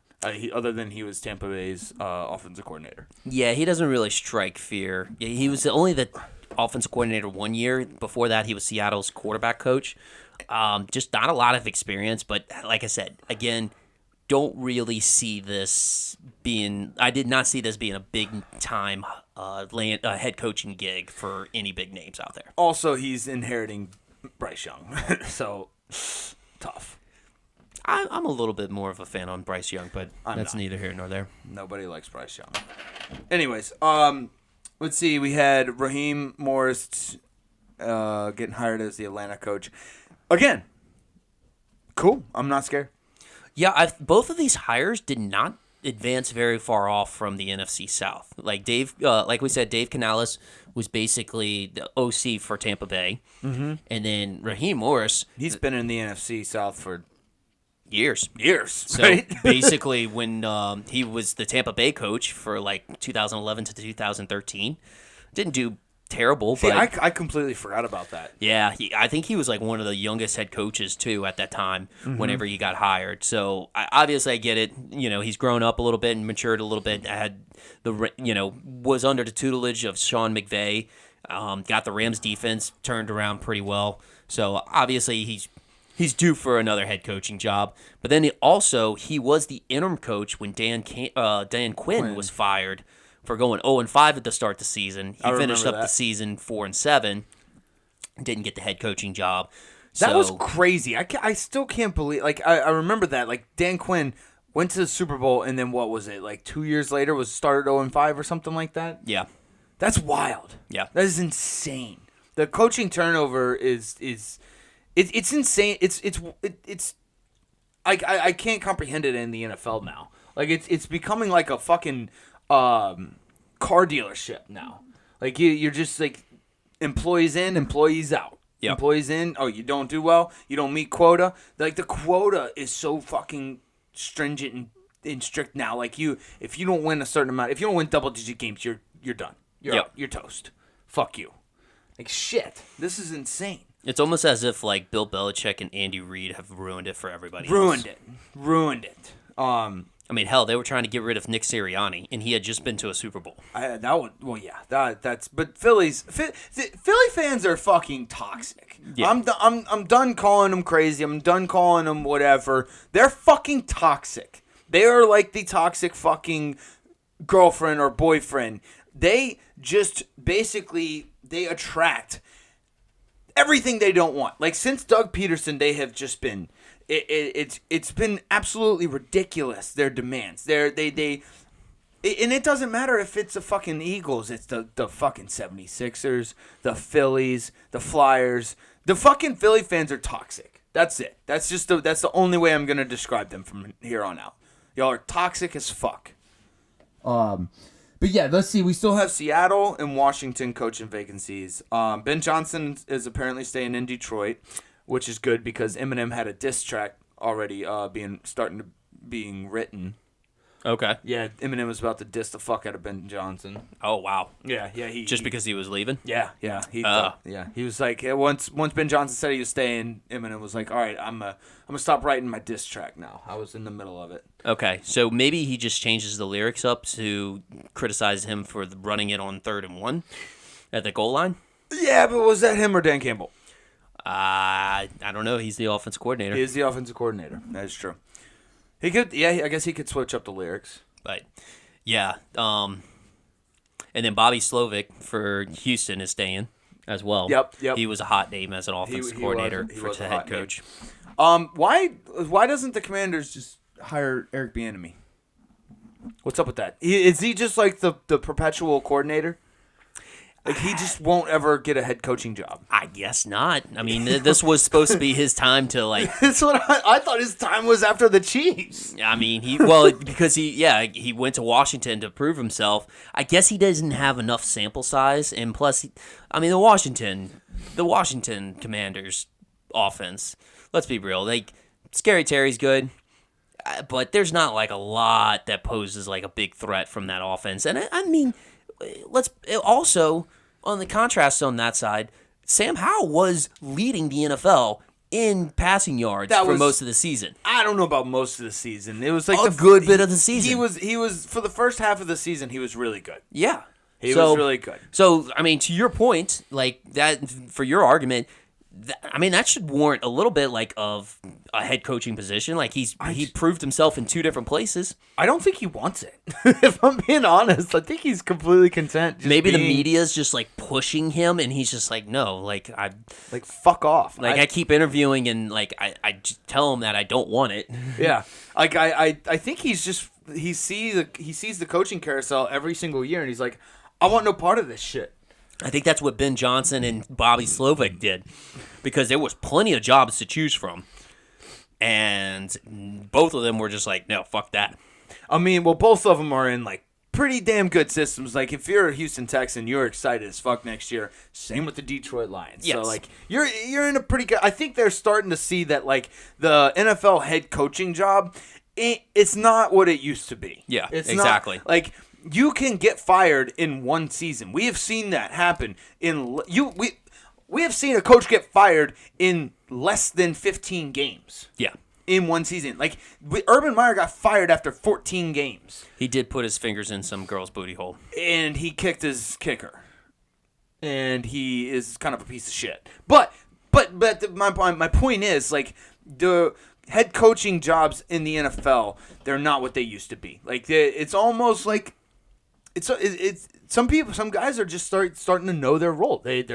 Other than he was Tampa Bay's offensive coordinator. Yeah, he doesn't really strike fear. He was only the offensive coordinator 1 year. Before that, he was Seattle's quarterback coach. Just not a lot of experience, but like I said, again, don't really see this being. I did not see this being a big time head coaching gig for any big names out there. Also, he's inheriting Bryce Young, so tough. I'm a little bit more of a fan on Bryce Young, but that's neither here nor there. Nobody likes Bryce Young. Anyways, let's see. We had Raheem Morris getting hired as the Atlanta coach. Again, cool. I'm not scared. Yeah, both of these hires did not advance very far off from the NFC South. Like like we said, Dave Canales was basically the OC for Tampa Bay, and then Raheem Morris. He's been in the NFC South for years. So right? basically, when he was the Tampa Bay coach for like 2011 to 2013, didn't do terrible. See, but I completely forgot about that. yeah, I think he was like one of the youngest head coaches too at that time. Whenever he got hired, so obviously I get it. He's grown up a little bit and matured a little bit. Had was under the tutelage of Sean McVay. Got the Rams defense turned around pretty well. So obviously he's due for another head coaching job. But then he was the interim coach when Dan Quinn was fired for going 0-5 at the start of the season. He finished up the season 4-7. Didn't get the head coaching job. That was crazy. I still can't believe. Like I remember that. Like Dan Quinn went to the Super Bowl and then what was it? Like 2 years later was started 0-5 or something like that. Yeah, that's wild. Yeah, that is insane. The coaching turnover is it's insane. It's I can't comprehend it in the NFL now. Like it's becoming like a fucking car dealership now. Like you're just like employees in, employees out. Yep. Employees in. Oh, you don't do well. You don't meet quota. Like the quota is so fucking stringent and strict now. Like if you don't win a certain amount, if you don't win double-digit games, you're done. You're toast. Fuck you. Like shit. This is insane. It's almost as if like Bill Belichick and Andy Reid have ruined it for everybody. Ruined it. I mean, hell, they were trying to get rid of Nick Sirianni, and he had just been to a Super Bowl. But Philly fans are fucking toxic. Yeah. I'm done calling them crazy. I'm done calling them whatever. They're fucking toxic. They are like the toxic fucking girlfriend or boyfriend. They just basically they attract everything they don't want. Like since Doug Peterson, they have just been it's been absolutely ridiculous. Their demands. And it doesn't matter if it's the fucking Eagles. It's the fucking 76ers, the Phillies, the Flyers. The fucking Philly fans are toxic. That's it. That's the only way I'm gonna describe them from here on out. Y'all are toxic as fuck. But yeah, let's see. We still have Seattle and Washington coaching vacancies. Ben Johnson is apparently staying in Detroit, which is good because Eminem had a diss track already being written. Okay. Yeah, Eminem was about to diss the fuck out of Ben Johnson. Oh wow. Yeah. Because he was leaving. Yeah. He was like, once Ben Johnson said he was staying, Eminem was like, all right, I'm gonna stop writing my diss track now. I was in the middle of it. Okay, so maybe he just changes the lyrics up to criticize him for running it on 3rd and 1 at the goal line. Yeah, but was that him or Dan Campbell? I don't know. He's the offense coordinator. He is the offensive coordinator. That is true. He could, I guess he could switch up the lyrics. But, yeah. And then Bobby Slovic for Houston is staying as well. Yep. He was a hot name as an offensive coordinator for the head coach. Why doesn't the Commanders just hire Eric Bieniemy? What's up with that? Is he just like the perpetual coordinator? Like he just won't ever get a head coaching job. I guess not. I mean, this was supposed to be his time to like. That's what I thought. His time was after the Chiefs. I mean, because he went to Washington to prove himself. I guess he doesn't have enough sample size, and plus, the Washington Commanders offense. Let's be real. Like Scary Terry's good, but there's not like a lot that poses like a big threat from that offense. And I mean. Let's also on the contrast on that side, Sam Howell was leading the NFL in passing yards for most of the season. I don't know about most of the season. It was like a good bit of the season. He was for the first half of the season. He was really good. Yeah, he was really good. So I mean, to your point, like that for your argument. That should warrant a little bit like of a head coaching position. Like he proved himself in 2 different places. I don't think he wants it. If I'm being honest, I think he's completely content. Maybe the media's just like pushing him, and he's just like, no, like fuck off. Like I keep interviewing, and like I just tell him that I don't want it. Yeah, like I think he sees the coaching carousel every single year, and he's like, I want no part of this shit. I think that's what Ben Johnson and Bobby Slovic did, because there was plenty of jobs to choose from, and both of them were just like, no, fuck that. I mean, well, both of them are in like pretty damn good systems. Like if you're a Houston Texan, you're excited as fuck next year. Same with the Detroit Lions. Yes. So like you're in a pretty good. I think they're starting to see that like the NFL head coaching job, it's not what it used to be. Yeah, it's exactly. Not, like. You can get fired in one season. We have seen that happen we have seen a coach get fired in less than 15 games. Yeah. In one season. Like Urban Meyer got fired after 14 games. He did put his fingers in some girl's booty hole. And he kicked his kicker. And he is kind of a piece of shit. But my point is like the head coaching jobs in the NFL, they're not what they used to be. Like it's almost like it's some guys are just starting to know their role. They're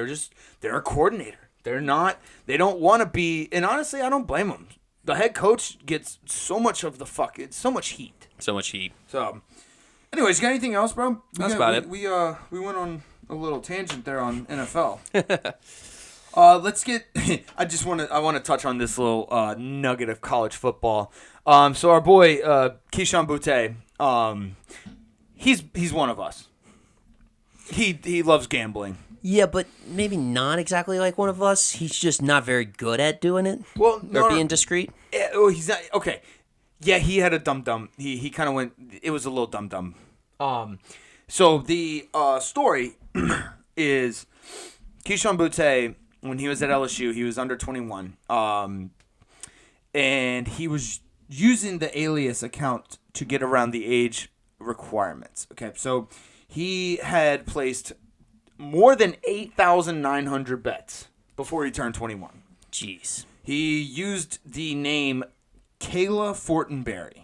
a coordinator. They don't want to be, and honestly, I don't blame them. The head coach gets so much of it's so much heat. So, anyways, you got anything else, bro? That's about it. We went on a little tangent there on NFL. Let's get. I want to touch on this little nugget of college football. So our boy Kayshon Boutte. He's one of us. He loves gambling. Yeah, but maybe not exactly like one of us. He's just not very good at doing it. Well, or being discreet. He's not okay. Yeah, he had a dum. He kind of went. It was a little dum. So the story is Kayshon Boutte, when he was at LSU, he was under 21. And he was using the alias account to get around the age requirements. Okay, so he had placed more than 8,900 bets before he turned 21. Jeez. He used the name Kayla Fortenberry.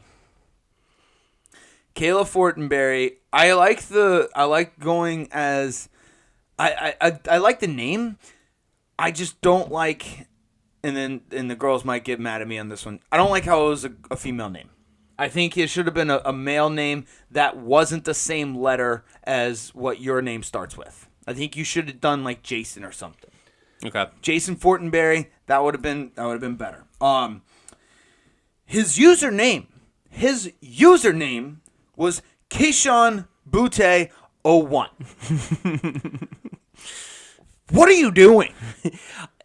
Kayla Fortenberry. I like going as I like the name. I just don't like, and the girls might get mad at me on this one. I don't like how it was a female name. I think it should have been a male name that wasn't the same letter as what your name starts with. I think you should have done like Jason or something. Okay. Jason Fortenberry, that would have been better. His username was kayshon boutte 01. What are you doing?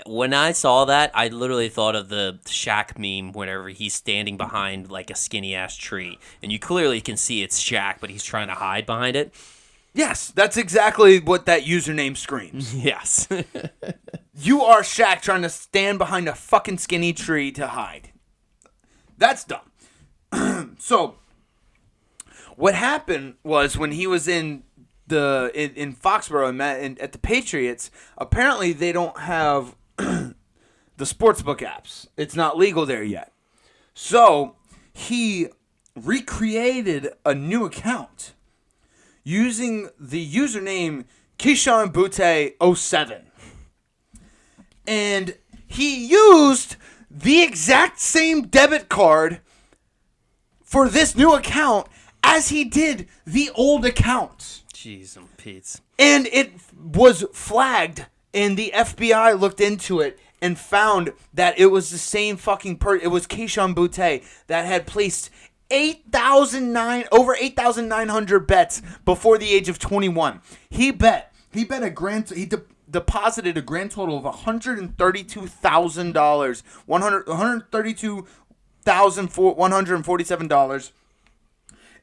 When I saw that, I literally thought of the Shaq meme whenever he's standing behind like a skinny ass tree, and you clearly can see it's Shaq, but he's trying to hide behind it. Yes, that's exactly what that username screams. Yes. You are Shaq trying to stand behind a fucking skinny tree to hide. That's dumb. So, what happened was when he was in Foxborough and at the Patriots, apparently they don't have the sportsbook apps. It's not legal there yet. So, he recreated a new account using the username kayshon boutte 07. And he used the exact same debit card for this new account as he did the old account. Jeez and Pete's. And it was flagged, and the FBI looked into it and found that it was the same fucking It was Kayshon Boutte that had placed over 8,900 bets before the age of 21. He deposited a grand total of $132,000, $132,147,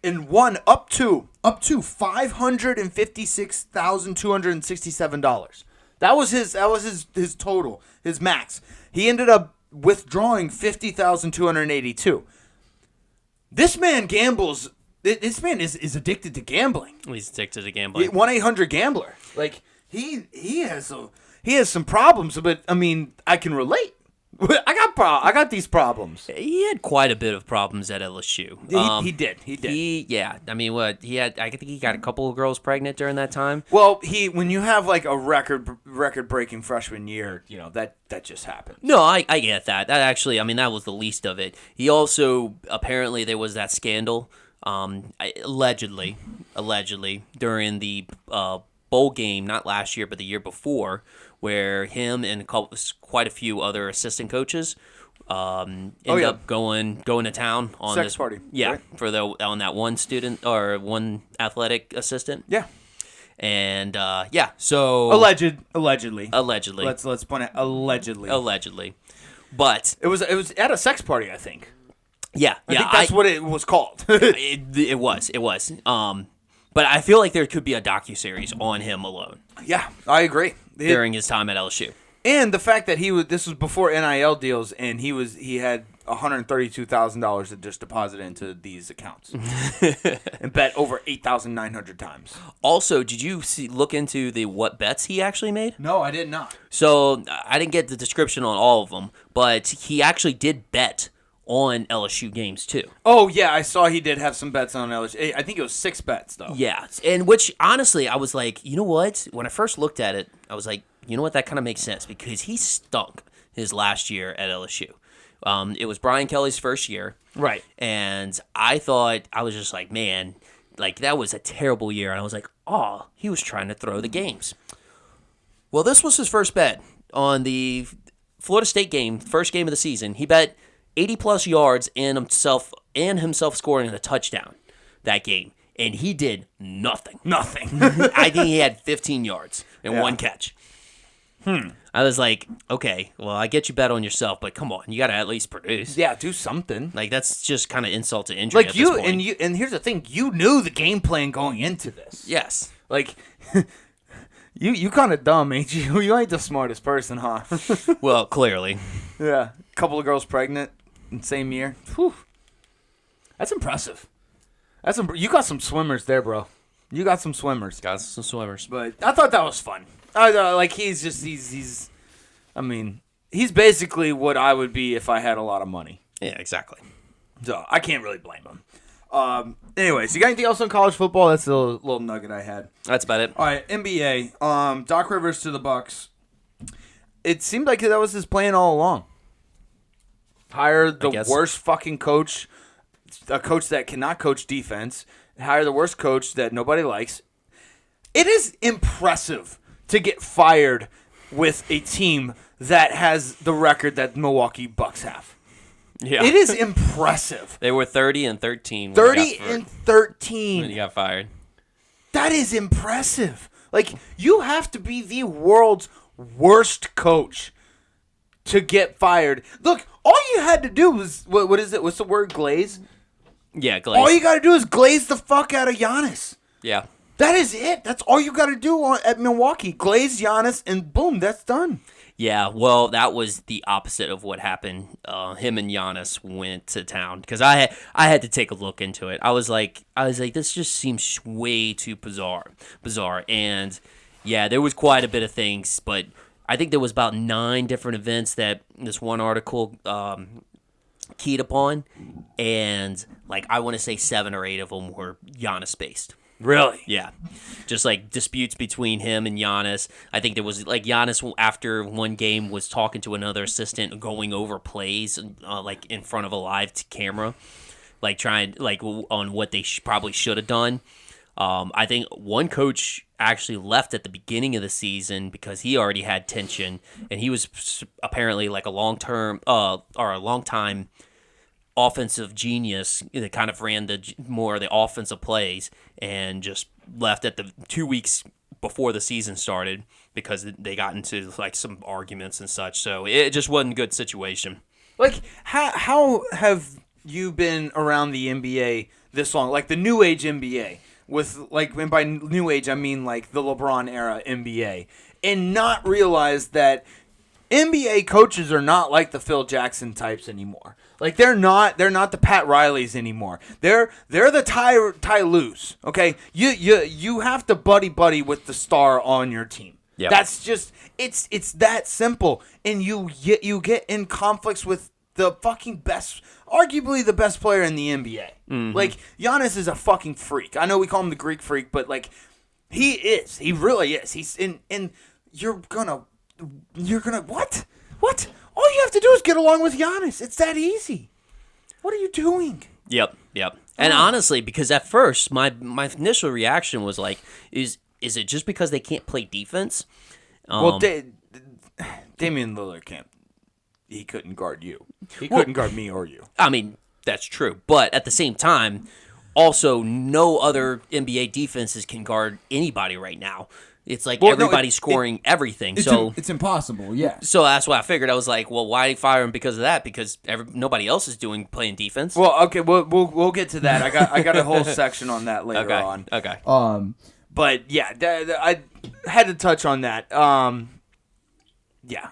and won up to $556,267. That was his total, his max. He ended up withdrawing $50,282. This man gambles. This man is addicted to gambling. He's addicted to gambling. 1-800-GAMBLER. Like he has some problems, but I mean, I can relate. I got these problems. He had quite a bit of problems at LSU. He did. I mean, what he had? I think he got a couple of girls pregnant during that time. Well, when you have like a record-breaking freshman year, you know that just happened. No, I get that. That actually, I mean, that was the least of it. He also apparently there was that scandal, allegedly during the bowl game, not last year but the year before, where him and quite a few other assistant coaches end up going to town on sex this party. Yeah, right? on that one student or one athletic assistant. Yeah. And so allegedly. Let's point out allegedly, but it was at a sex party, I think. Yeah, I think that's what it was called. it was. But I feel like there could be a docuseries on him alone. Yeah, I agree. During his time at LSU. And the fact that this was before NIL deals, and he had $132,000 to just deposit into these accounts and bet over 8,900 times. Also, did you look into what bets he actually made? No, I did not. So I didn't get the description on all of them, but he actually did bet on LSU games too. Oh yeah, I saw he did have some bets on LSU. I think it was 6 bets though. Yeah, and which honestly, I was like, you know what? When I first looked at it, I was like, you know what? That kind of makes sense because he stunk his last year at LSU. It was Brian Kelly's first year, right? And I was just like, man, like that was a terrible year. And I was like, oh, he was trying to throw the games. Well, this was his first bet on the Florida State game, first game of the season. He bet 80-plus yards and himself scoring a touchdown that game. And he did nothing. I think he had 15 yards and 1 catch. I was like, okay, well, I get you bet on yourself, but come on, you got to at least produce. Yeah, do something. Like, that's just kind of insult to injury like at this point. And here's the thing. You knew the game plan going into this. Yes. Like, you kind of dumb, ain't you? You ain't the smartest person, huh? Well, clearly. Yeah. A couple of girls pregnant in the same year. Whew. That's impressive. You got some swimmers there, bro. You got some swimmers. Got some swimmers. But I thought that was fun. Like, he's basically what I would be if I had a lot of money. Yeah, exactly. So I can't really blame him. Anyways, you got anything else on college football? That's a little nugget I had. That's about it. All right, NBA. Doc Rivers to the Bucks. It seemed like that was his plan all along. Hire the worst fucking coach, a coach that cannot coach defense. Hire the worst coach that nobody likes. It is impressive to get fired with a team that has the record that Milwaukee Bucks have. Yeah. It is impressive. They were 30-13. 30-13. When he got fired. That is impressive. Like, you have to be the world's worst coach to get fired. Look, all you had to do was, what is it? What's the word? Glaze? Yeah, glaze. All you got to do is glaze the fuck out of Giannis. Yeah. That is it. That's all you got to do at Milwaukee. Glaze Giannis, and boom, that's done. Yeah, well, that was the opposite of what happened. Him and Giannis went to town because I had to take a look into it. I was like, this just seems way too bizarre, and yeah, there was quite a bit of things, but I think there was about 9 different events that this one article keyed upon, and like I want to say 7 or 8 of them were Giannis based. Really? Yeah. Just like disputes between him and Giannis. I think there was like Giannis after one game was talking to another assistant going over plays like in front of a live camera, like trying like on what they probably should have done. I think one coach actually left at the beginning of the season because he already had tension and he was apparently like a long-time offensive genius that kind of ran more of the offensive plays and just left at the 2 weeks before the season started because they got into like some arguments and such. So it just wasn't a good situation. Like, how have you been around the NBA this long? Like the new age NBA with like, and by new age I mean like the LeBron era NBA, and not realize that NBA coaches are not like the Phil Jackson types anymore. Like they're not the Pat Rileys anymore. They're the Ty Lues. Okay, you have to buddy with the star on your team. Yep. That's just it's that simple. And you get in conflicts with the fucking best, arguably the best player in the NBA. Mm-hmm. Like Giannis is a fucking freak. I know we call him the Greek freak, but like he is. He really is. He's and you're gonna what? All you have to do is get along with Giannis. It's that easy. What are you doing? Yep. And honestly, because at first my initial reaction was like, is it just because they can't play defense? Well, Damian Lillard can't. He couldn't guard you. He couldn't guard me or you. I mean, that's true. But at the same time, also no other NBA defenses can guard anybody right now. It's like everybody's scoring everything. It's impossible, yeah. So that's why I figured. I was like, well, why fire him because of that? Because nobody else is playing defense. Well, okay, we'll get to that. I got a whole section on that later on. Okay. But yeah, I had to touch on that. Yeah,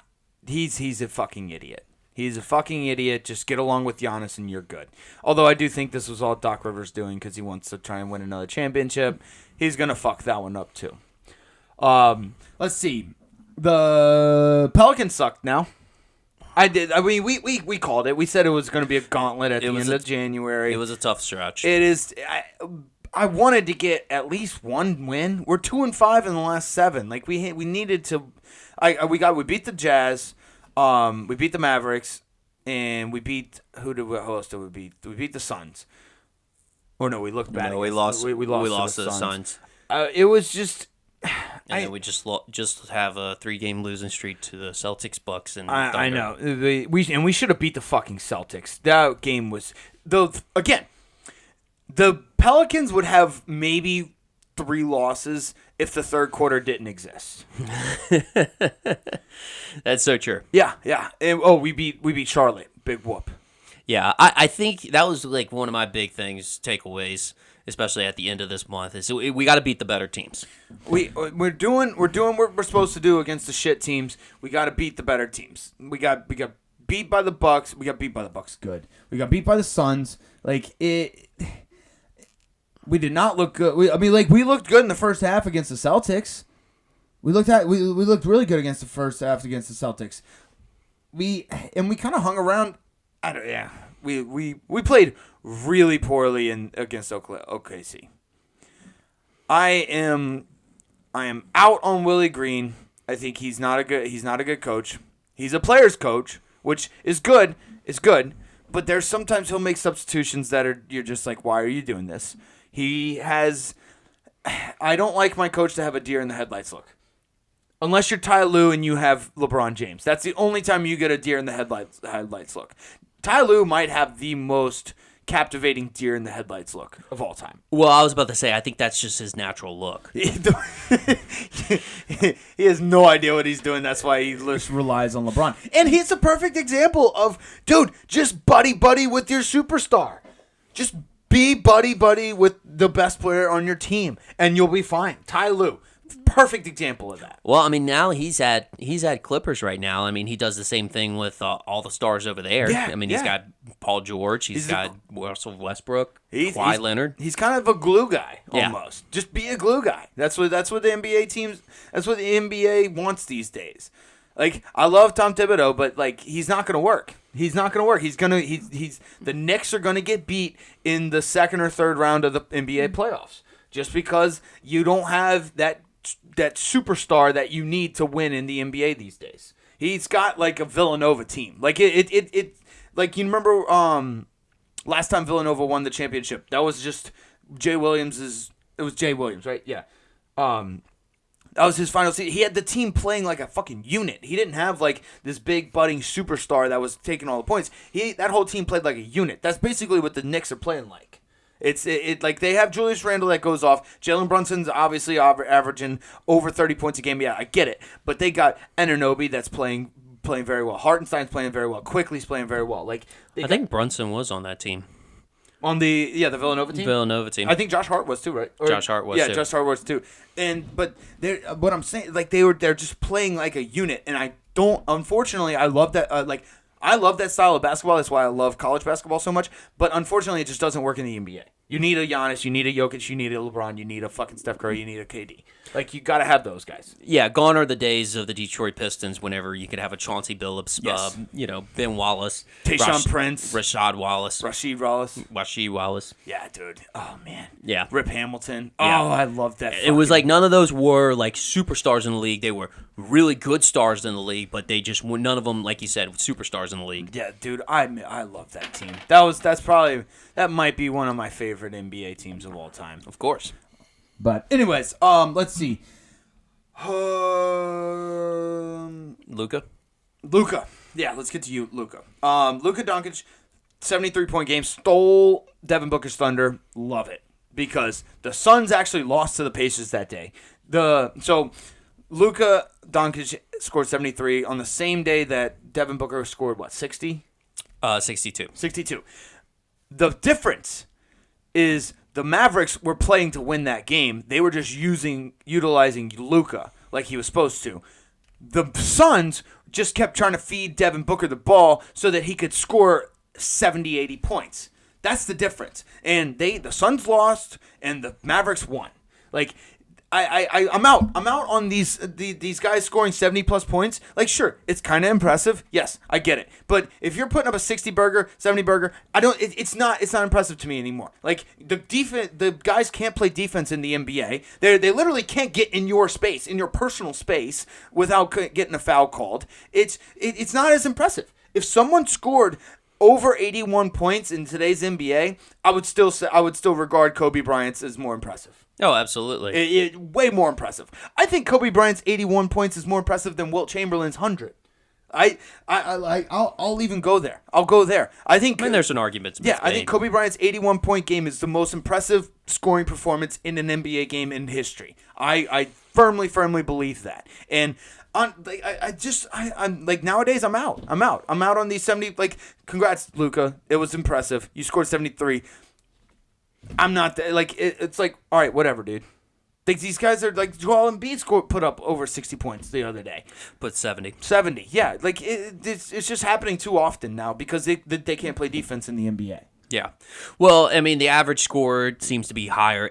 he's a fucking idiot. He's a fucking idiot. Just get along with Giannis and you're good. Although I do think this was all Doc Rivers doing because he wants to try and win another championship. He's gonna fuck that one up too. Let's see. The Pelicans sucked now. I mean, we called it. We said it was going to be a gauntlet at the end of January. It was a tough stretch. It is. I wanted to get at least one win. We're 2-5 in the last 7. Like we needed to. We beat the Jazz. We beat the Mavericks, and we beat who else did we beat? We beat the Suns. Oh no, we looked bad. No, we lost. We lost to the Suns. It was just. And then we just have a 3-game losing streak to the Celtics, Bucks, and Thunder. I know we should have beat the fucking Celtics. That game was the Pelicans would have maybe 3 losses if the third quarter didn't exist. That's so true. Yeah. And, we beat Charlotte. Big whoop. Yeah, I think that was like one of my big takeaways. Especially at the end of this month, is we got to beat the better teams. We're doing what we're supposed to do against the shit teams. We got to beat the better teams. We got beat by the Bucks. We got beat by the Bucks. Good. We got beat by the Suns. Like it. We did not look good. We looked good in the first half against the Celtics. We looked really good against the first half against the Celtics. We kind of hung around. we played really poorly against OKC. I am out on Willie Green. I think he's not a good coach. He's a player's coach, which is good. It's good, but there's sometimes he'll make substitutions that you're just like, why are you doing this? I don't like my coach to have a deer in the headlights look. Unless you're Ty Lue and you have LeBron James. That's the only time you get a deer in the headlights look. Ty Lue might have the most captivating deer in the headlights look of all time. Well, I was about to say, I think that's just his natural look. He has no idea what he's doing. That's why he just relies on LeBron. And he's a perfect example of, dude, just buddy with your superstar. Just be buddy with the best player on your team, and you'll be fine. Ty Lue. Perfect example of that. Well, I mean, now he's at Clippers right now. I mean, he does the same thing with all the stars over there. Yeah, I mean, he's got Paul George. He's got Russell Westbrook. Kawhi Leonard. He's kind of a glue guy almost. Just be a glue guy. That's what the NBA teams. That's what the NBA wants these days. Like, I love Tom Thibodeau, but like, he's not going to work. He's not going to work. The Knicks are going to get beat in the second or third round of the NBA playoffs just because you don't have that superstar that you need to win in the NBA these days. He's got like a Villanova team. Like it like, you remember last time Villanova won the championship. That was just Jay Williams, right? Yeah. That was his final season. He had the team playing like a fucking unit. He didn't have like this big budding superstar that was taking all the points. That whole team played like a unit. That's basically what the Knicks are playing like. It's like they have Julius Randle that goes off. Jalen Brunson's obviously averaging over 30 points a game. Yeah, I get it. But they got Anunoby that's playing very well. Hartenstein's playing very well. Quickly's playing very well. Like I think Brunson was on that team. On the Villanova team? Villanova team. I think Josh Hart was too, right? Josh Hart was too. Yeah, Josh Hart was too. But what I'm saying, like they're just playing like a unit, and unfortunately, I love that. I love that style of basketball. That's why I love college basketball so much. But unfortunately, it just doesn't work in the NBA. You need a Giannis, you need a Jokic, you need a LeBron, you need a fucking Steph Curry, you need a KD. Like, you got to have those guys. Yeah, gone are the days of the Detroit Pistons whenever you could have a Chauncey Billups, yes. Ben Wallace, Tayshaun Prince, Rasheed Wallace. Yeah, dude. Oh, man. Yeah. Rip Hamilton. Yeah. Oh, I love that. It was like none of those were like superstars in the league. They were really good stars in the league, but they just were none of them, like you said, superstars in the league. Yeah, dude. I love that team. That might be one of my favorite NBA teams of all time. Of course. But anyways, let's see. Luka. Yeah, let's get to you, Luka. Luka Doncic, 73-point game, stole Devin Booker's thunder. Love it. Because the Suns actually lost to the Pacers that day. So Luka Doncic scored 73 on the same day that Devin Booker scored, 60? 62. 62. The difference is the Mavericks were playing to win that game. They were just utilizing Luka like he was supposed to. The Suns just kept trying to feed Devin Booker the ball so that he could score 70, 80 points. That's the difference. And the Suns lost and the Mavericks won. Like, I'm out on these guys scoring 70 plus points. Like, sure, it's kind of impressive. Yes, I get it. But if you're putting up a 60 burger, 70 burger, it's not impressive to me anymore. Like, the guys can't play defense in the NBA. They literally can't get in your space, in your personal space, without getting a foul called. It's not as impressive. If someone scored over 81 points in today's NBA, I would still regard Kobe Bryant's as more impressive. Oh, absolutely. Way more impressive. I think Kobe Bryant's 81 points is more impressive than Wilt Chamberlain's 100. I'll even go there. I'll go there. I mean, there's an argument to be made. I think Kobe Bryant's 81-point game is the most impressive scoring performance in an NBA game in history. I firmly believe that. And I'm like, nowadays I'm out. I'm out on these 70. Like, congrats, Luka. It was impressive. You scored 73. I'm not like it's like, all right, whatever, dude. Like, these guys are like, Joel Embiid put up over 60 points the other day. Put 70. 70, yeah. Like, it's just happening too often now because they can't play defense in the NBA. Yeah. Well, I mean, the average score seems to be higher.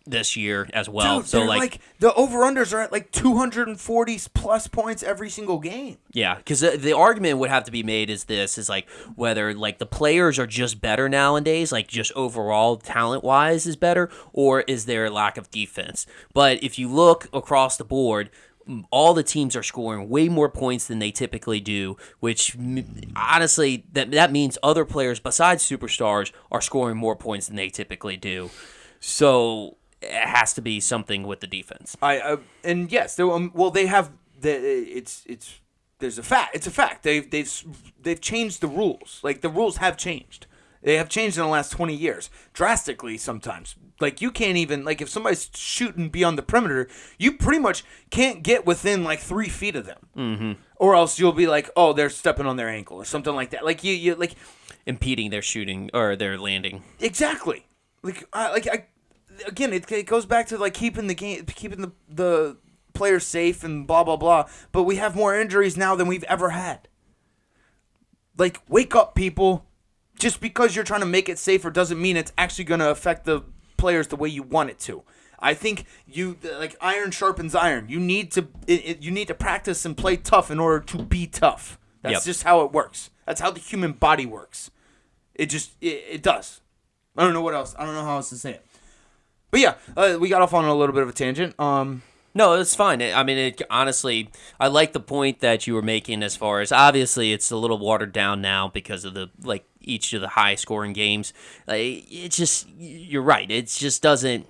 this year as well. Dude, so like the over-unders are at like 240 plus points every single game. Yeah, because the argument would have to be made is like whether like the players are just better nowadays, like just overall talent-wise is better, or is there a lack of defense? But if you look across the board, all the teams are scoring way more points than they typically do, which honestly, that means other players besides superstars are scoring more points than they typically do. So it has to be something with the defense. And yes, they have it's there's a fact. It's a fact. They've changed the rules. Like the rules have changed. They have changed in the last 20 years, drastically sometimes. Like, you can't even, like, if somebody's shooting beyond the perimeter, you pretty much can't get within, like, 3 feet of them. Mm-hmm. Or else you'll be like, oh, they're stepping on their ankle or something like that. Like, you like... impeding their shooting or their landing. Exactly. Again, it goes back to, like, keeping the players safe and blah, blah, blah. But we have more injuries now than we've ever had. Like, wake up, people. Just because you're trying to make it safer doesn't mean it's actually going to affect the players the way you want it to. I think iron sharpens iron. You need to practice and play tough in order to be tough. That's just how it works. That's how the human body works. It does. I don't know what else. I don't know how else to say it. But yeah, we got off on a little bit of a tangent. No, it's fine. I mean, honestly, I like the point that you were making as far as obviously it's a little watered down now because of each of the high scoring games. It's just, you're right. It just doesn't,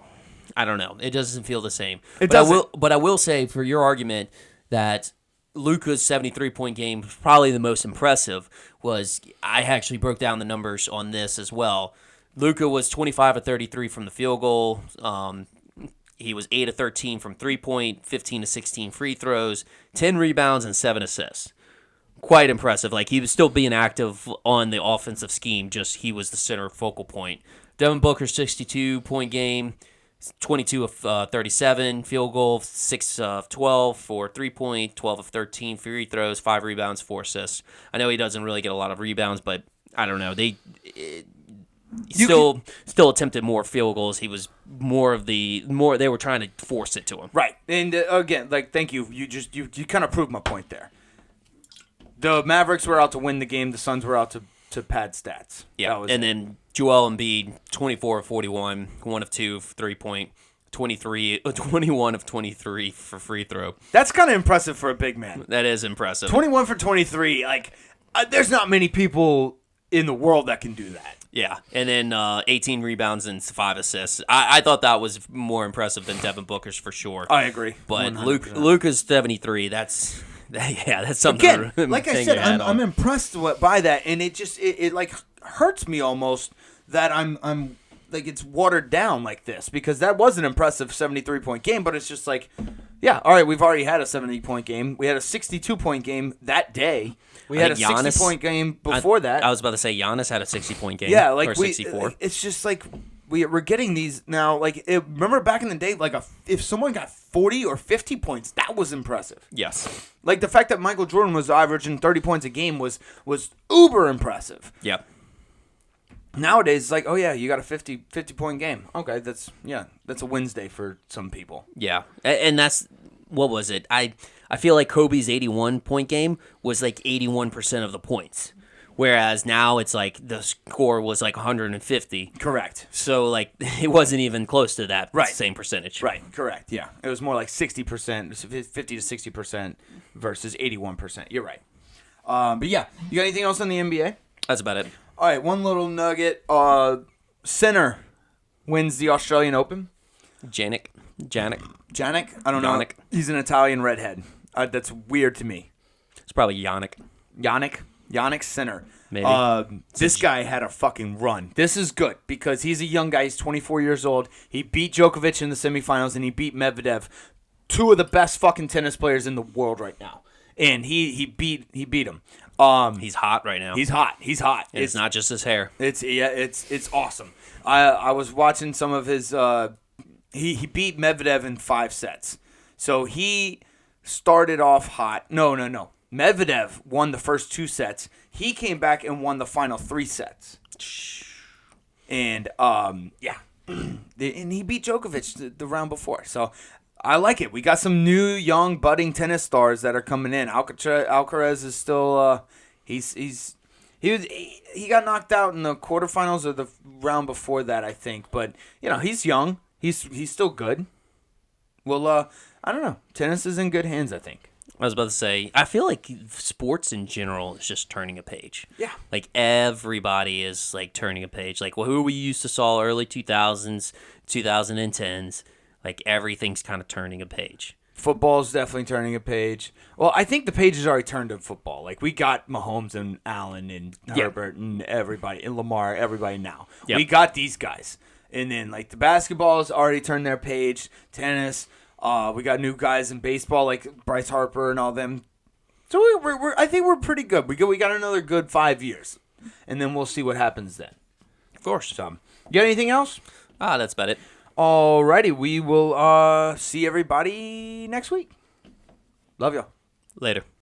I don't know. It doesn't feel the same. But I will say for your argument that Luka's 73-point game, probably the most impressive, was I actually broke down the numbers on this as well. Luka was 25 of 33 from the field goal. He was 8 of 13 from 3-point, 15 to 16 free throws, 10 rebounds, and 7 assists. Quite impressive. Like, he was still being active on the offensive scheme, just he was the center focal point. Devin Booker's 62-point game, 22 of 37, field goal, 6 of 12 for 3-point, 12 of 13 free throws, 5 rebounds, 4 assists. I know he doesn't really get a lot of rebounds, but I don't know. Still attempted more field goals. He was they were trying to force it to him. Right. And again, like, thank you. You kind of proved my point there. The Mavericks were out to win the game. The Suns were out to pad stats. Yeah. Then Joel Embiid, 24 of 41, 1 of 2 for 3-point, 21 of 23 for free throw. That's kind of impressive for a big man. That is impressive. 21 for 23. Like, there's not many people in the world that can do that. Yeah, and then 18 rebounds and 5 assists. I thought that was more impressive than Devin Booker's for sure. I agree. But Luka's 73. That's something. Again, like I said, I'm impressed by that, and it like hurts me almost that I'm like it's watered down like this because that was an impressive 73-point game, but it's just like, yeah, all right, we've already had a 70-point game. We had a 62-point game that day. We had a 60-point game before that. I was about to say Giannis had a 60-point game. Yeah, like or 64. It's just like we're getting these now. Like, remember back in the day, like if someone got 40 or 50 points, that was impressive. Yes. Like the fact that Michael Jordan was averaging 30 points a game was uber impressive. Yep. Nowadays, it's like, oh yeah, you got a 50-point game. Okay, that's a Wednesday for some people. Yeah, and that's what was it? I feel like Kobe's 81-point game was like 81% of the points, whereas now it's like the score was like 150. Correct. So like it wasn't even close to that same percentage. Right. Correct. Yeah, it was more like 60%, 50 to 60% versus 81%. You're right. But yeah, you got anything else on the NBA? That's about it. All right, one little nugget. Sinner wins the Australian Open. Janik? I don't know. He's an Italian redhead. That's weird to me. It's probably Yannick. Yannick Sinner. Maybe. This guy had a fucking run. This is good because he's a young guy. He's 24 years old. He beat Djokovic in the semifinals, and he beat Medvedev, two of the best fucking tennis players in the world right now. And he beat him. He's hot right now. He's hot. And it's not just his hair. It's awesome. I was watching some of his. He beat Medvedev in 5 sets. So he started off hot. No. Medvedev won the first 2 sets. He came back and won the final 3 sets. And and he beat Djokovic the round before. So I like it. We got some new, young, budding tennis stars that are coming in. Alcaraz is still he got knocked out in the quarterfinals or the round before that, I think. But he's young. He's still good. Well, I don't know. Tennis is in good hands, I think. I was about to say, I feel like sports in general is just turning a page. Yeah. Like, everybody is, like, turning a page. Like, who we used to saw early 2000s, 2010s, like, everything's kind of turning a page. Football's definitely turning a page. Well, I think the page has already turned in football. Like, we got Mahomes and Allen and Herbert and everybody, and Lamar, everybody now. Yep. We got these guys. And then, like, the basketball's already turned their page. Tennis. We got new guys in baseball like Bryce Harper and all them. So I think we're pretty good. We got another good 5 years, and then we'll see what happens then. Of course. So, you got anything else? That's about it. Alrighty, we will see everybody next week. Love y'all. Later.